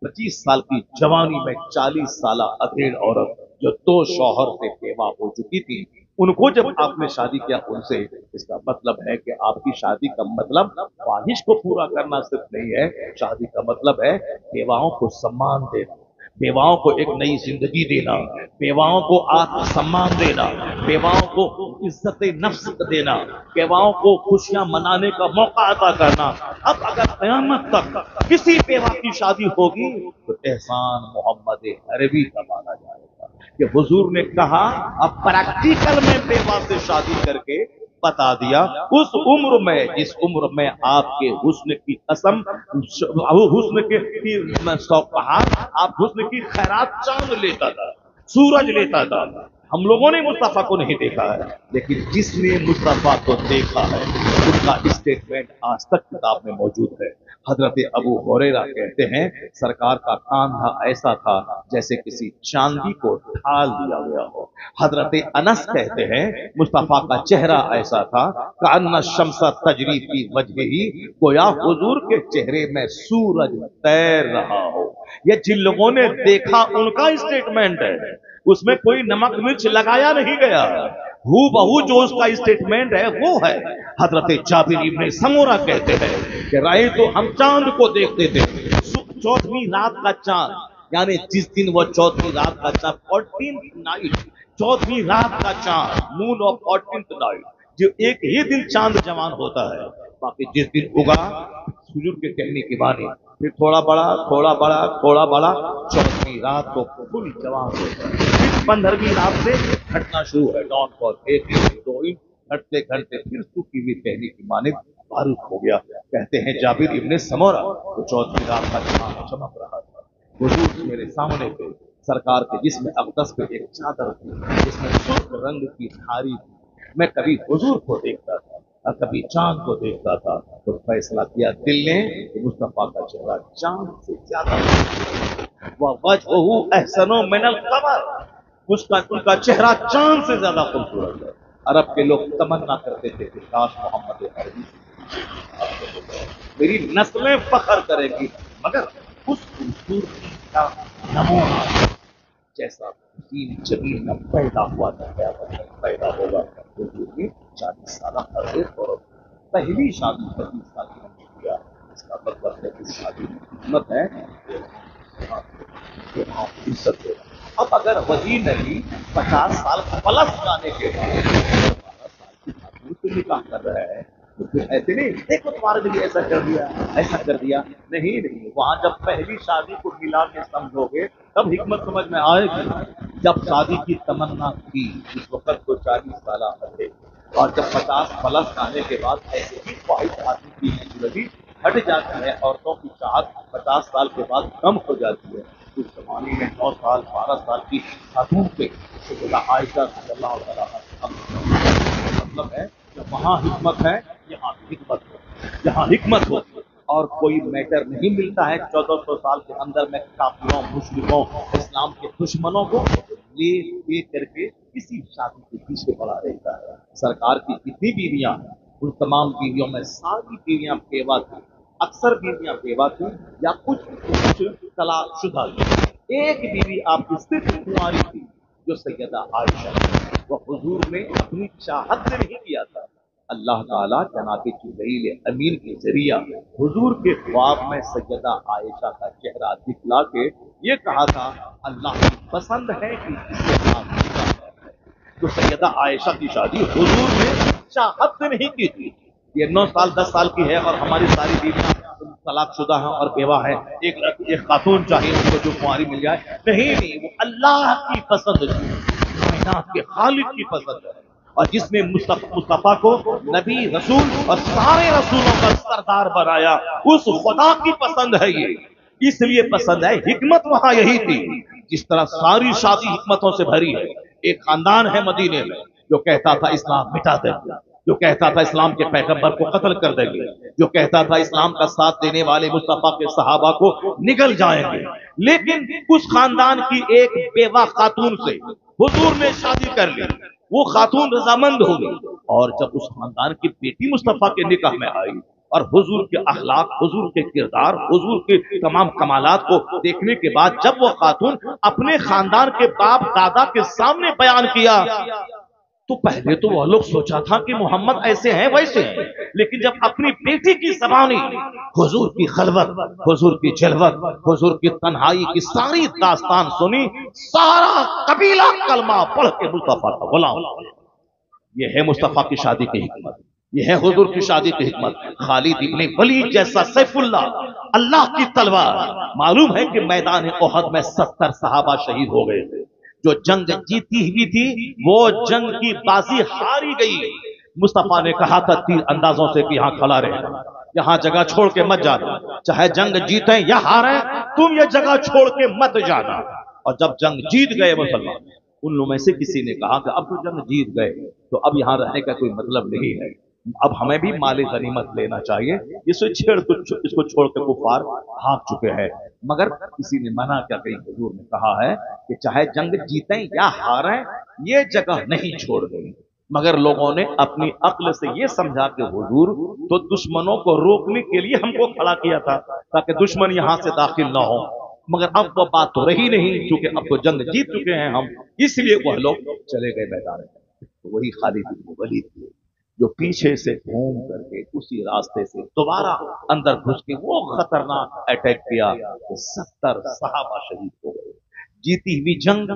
[SPEAKER 3] 25 سال کی جوانی میں 40 سالہ ادھیڑ عورت جو 2 شوہر سے بیوہ ہو چکی تھی, ان کو جب آپ نے شادی کیا ان سے, اس کا مطلب ہے کہ آپ کی شادی کا مطلب خواہش کو پورا کرنا صرف نہیں ہے, شادی کا مطلب ہے بیواؤں کو سمان دینا, بیواؤں کو ایک نئی زندگی دینا, بیواؤں کو آتم سمان دینا, بیواؤں کو عزت نفس دینا, بیواؤں کو خوشیاں منانے کا موقع عطا کرنا. اب اگر قیامت تک کسی بیوہ کی شادی ہوگی تو احسان محمد عربی کا مانا جائے گا کہ حضور نے کہا, اب پریکٹیکل میں بیوہ سے شادی کر کے بتا دیا, اس عمر میں جس عمر میں آپ کے حسن کی قسم, حسن کے پہاڑ, آپ حسن کی خیرات چاند لیتا تھا, سورج لیتا تھا. ہم لوگوں نے مصطفیٰ کو نہیں دیکھا ہے, لیکن جس نے مصطفیٰ کو دیکھا ہے ان کا اسٹیٹمنٹ آج تک کتاب میں موجود ہے. حضرت ابو ہریرہ کہتے ہیں سرکار کا کاندھا ایسا تھا جیسے کسی چاندی کو ڈھال دیا گیا ہو. حضرت انس کہتے ہیں مصطفیٰ کا چہرہ ایسا تھا کأن الشمس تجری فی وجہہ, گویا حضور کے چہرے میں سورج تیر رہا ہو. یہ جن لوگوں نے دیکھا ان کا اسٹیٹمنٹ ہے, اس میں کوئی نمک مرچ لگایا نہیں گیا, ہو بہو جو اس کا اسٹیٹمنٹ ہے وہ ہے. حضرت جابر ابن سمورہ کہتے ہیں کہ رائے تو ہم چاند کو دیکھتے تھے, 14ویں رات کا چاند, یعنی جس دن وہ 14ویں رات کا چاند, 14th نائٹ, 14ویں رات کا چاند, مون آف 14th نائٹ, جو ایک ہی دن چاند جوان ہوتا ہے, باقی جس دن اگا حضور کے کہنے کی بانی پھر تھوڑا بڑا تھوڑا بڑا تھوڑا بڑا, 14ویں رات کو فل جوان ہوتا ہے. 15ویں رات سے گھٹنا شروع ہے, ڈاؤن فال 1 انچ 2 انچ, گھٹتے گھٹتے پھر سوکھی ہوئی کہنے کی مانند بارود ہو گیا. کہتے ہیں جابر ابن سمورہ تو 14ویں رات کا چاند چمک رہا تھا. حضور میرے سامنے تھے, سرکار کے جسم اقدس پہ ایک چادر تھی جس میں سرخ رنگ کی دھاری تھی. میں کبھی حضور کو دیکھتا تھا اور کبھی چاند کو دیکھتا تھا, تو فیصلہ کیا دل نے کہ مصطفیٰ کا چہرہ چاند سے زیادہ وَوَجْهُهُ أَحْسَنُ مِنَ الْقَمَرِ, ان کا چہرہ چاند سے زیادہ خوبصورت ہے. عرب کے لوگ تمنا کرتے تھے کہ کاش محمد عربی میری نسلیں فخر کرے گی, مگر اس خوبصورتی کا نمونہ جیسا دین جمیل نہ پیدا ہوا تھا پیدا ہوگا. حضور کی 40 سالہ عرب اور پہلی شادی 25 سال کی نے کیا. اس کا مطلب ہے کہ شادی حکمت ہے کہ آپ عزت دے. اب اگر وہی نہیں 50 سال پلس جانے کے بعد 12 سال نکاح کر رہے ہیں تو پھر ایسے نہیں دیکھو تمہارے لیے ایسا کر دیا ایسا کر دیا، نہیں وہاں جب پہلی شادی کو ملا کے سمجھو گے تب حکمت سمجھ میں آئے گی۔ جب شادی کی تمنا کی اس وقت کو 40 سالہ تھے، اور جب 50 پلس آنے کے بعد ایسے ہی خواہش آدمی کی نیچرلی ہٹ جاتی ہے، عورتوں کی چاہت 50 سال کے بعد کم ہو جاتی ہے۔ اس زمانے میں 9 سال 12 سال کی خاتون پہ سیدہ عائشہ رضی اللہ تعالیٰ عنہا، مطلب ہے کہ وہاں حکمت ہے یہاں حکمت ہو، یہاں حکمت ہو، اور کوئی میٹر نہیں ملتا ہے 1400 سال کے اندر میں کافروں مشرکوں اسلام کے دشمنوں کو لے کر کے کسی شادی کے پیچھے پڑا رہتا ہے۔ سرکار کی کتنی بیویاں ہیں، ان تمام بیویوں میں ساری بیویاں بیوہ تھیں، اکثر بیویاں بیوہ تھیں یا کچھ طلاق شدہ تھیں۔ ایک بیوی آپ کی صرف کنواری تھی جو سیدہ عائشہ تھی، وہ حضور نے اپنی چاہت سے نہیں کیا تھا، اللہ تعالیٰ جناب جبرائیل امین کے ذریعہ حضور کے خواب میں سیدہ عائشہ کا چہرہ دکھلا کے یہ کہا تھا اللہ کی پسند ہے کہ اس کے آپ نکاح کریں۔ تو سیدہ عائشہ کی شادی حضور نے چاہت سے نہیں کی تھی۔ یہ 9 سال 10 سال کی ہے اور ہماری ساری بیویاں طلاق شدہ ہیں اور بیوہ ہیں، ایک خاتون چاہیے ان کو جو کنواری مل جائے، نہیں وہ اللہ کی پسند تھی، کائنات کے خالق کی پسند ہے، اور جس نے مصطفیٰ کو نبی رسول اور سارے رسولوں کا سردار بنایا اس خدا کی پسند ہے یہ، اس لیے پسند ہے۔ حکمت وہاں یہی تھی، جس طرح ساری شادی حکمتوں سے بھری ہے۔ ایک خاندان ہے مدینے میں جو کہتا تھا اسلام مٹا دیں گے، جو کہتا تھا اسلام کے پیغمبر کو قتل کر دیں گے، جو کہتا تھا اسلام کا ساتھ دینے والے مصطفیٰ کے صحابہ کو نگل جائیں گے، لیکن اس خاندان کی ایک بیوہ خاتون سے حضور نے شادی کر لی، وہ خاتون رضامند ہو گئی، اور جب اس خاندان کی بیٹی مصطفیٰ کے نکاح میں آئی اور حضور کے اخلاق، حضور کے کردار، حضور کے تمام کمالات کو دیکھنے کے بعد جب وہ خاتون اپنے خاندان کے باپ دادا کے سامنے بیان کیا تو پہلے تو وہ لوگ سوچا تھا کہ محمد ایسے ہیں ویسے ہیں، لیکن جب اپنی بیٹی کی زبانی حضور کی خلوت، حضور کی جلوت، حضور کی تنہائی کی ساری داستان سنی، سارا قبیلہ کلمہ پڑھ کے مصطفیٰ کا غلام۔ یہ ہے مصطفیٰ کی شادی کی حکمت، یہ ہے حضور کی شادی کی حکمت۔ خالد ابن ولید جیسا سیف اللہ کی تلوار، معلوم ہے کہ میدان احد میں 70 صحابہ شہید ہو گئے تھے، جو جنگ جیتی ہوئی تھی وہ جنگ کی بازی ہاری گئی۔ مصطفیٰ نے کہا تھا تیر اندازوں سے کہ یہاں کھڑا رہنا، یہاں جگہ چھوڑ کے مت جانا، چاہے جنگ جیتیں یا ہاریں تم یہ جگہ چھوڑ کے مت جانا۔ اور جب جنگ جیت گئے مسلمان، ان لوگوں میں سے کسی نے کہا کہ اب تو جنگ جیت گئے تو اب یہاں رہنے کا کوئی مطلب نہیں ہے، اب ہمیں بھی مال غنیمت لینا چاہیے، اس کو چھوڑ کے کفار بھاگ چکے ہیں۔ مگر کسی نے منع کیا کہ حضور نے کہا ہے کہ چاہے جنگ جیتیں یا ہاریں یہ جگہ نہیں چھوڑ دیں، مگر لوگوں نے اپنی عقل سے یہ سمجھا کہ حضور تو دشمنوں کو روکنے کے لیے ہم کو کھڑا کیا تھا تاکہ دشمن یہاں سے داخل نہ ہو، مگر اب وہ بات تو رہی نہیں کیونکہ اب تو جنگ جیت چکے ہیں ہم، اس لیے وہ لوگ چلے گئے میدان میں۔ تو وہی خالد بن ولید تھے جو پیچھے سے گھوم کر کے اسی راستے سے دوبارہ اندر گھس کے وہ خطرناک اٹیک کیا کہ 70 صحابہ شہید ہو گئے۔ جیتی ہوئی جنگ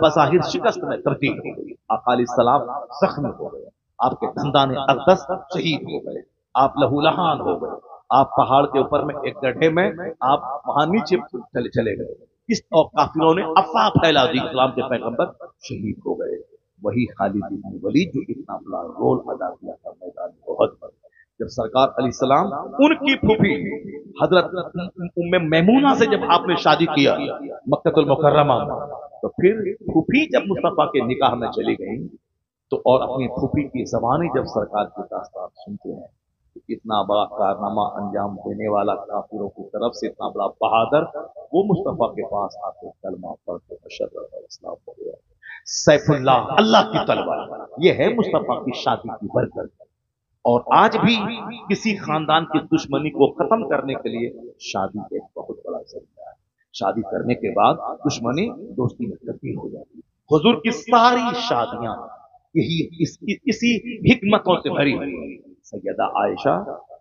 [SPEAKER 3] بظاہر شکست میں تبدیل ہو گئی، آقا علیہ السلام زخمی ہو گئے، آپ کے دندان اقدس شہید ہو گئے، آپ لہو لہان ہو گئے، آپ پہاڑ کے اوپر میں ایک گڈھے میں آپ وہاں نیچے چلے گئے، اس اور کافروں نے افواہ پھیلا دی، اسلام کے پیغمبر شہید ہو گئے۔ وہی خالد بن ولید جو اتنا بڑا رول ادا کیا تھا میدان احد پر، جب سرکار علیہ السلام ان کی پھوپھی حضرت ام میمونہ سے جب آپ نے شادی کیا مکہ المکرمہ میں، تو پھر پھوپھی جب مصطفیٰ کے نکاح میں چلی گئی تو اور اپنی پھوپھی کی زبانی جب سرکار کی داستان سنتے ہیں، اتنا بڑا کارنامہ انجام دینے والا کافروں کی طرف سے اتنا بڑا بہادر، وہ مصطفیٰ کے پاس آ کے کلمہ پڑھ کے مشرف اور اسلام ہو گیا۔ سیف اللہ کی تلوار، یہ ہے مصطفیٰ کی شادی کی برکت۔ اور آج بھی کسی خاندان کی دشمنی کو ختم کرنے کے لیے شادی ایک بہت بڑا ذریعہ ہے۔ شادی کرنے کے بعد دشمنی دوستی میں تبدیل ہو جاتی ہے۔ حضور کی ساری شادیاں یہی اسی حکمتوں سے بھری ہوئی۔ سیدہ عائشہ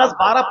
[SPEAKER 3] 10-12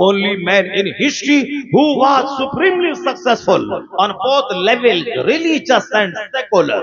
[SPEAKER 3] only man in history who was supremely successful on both levels, religious and secular।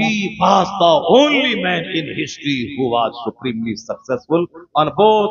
[SPEAKER 3] He was the only man in history who was supremely successful on both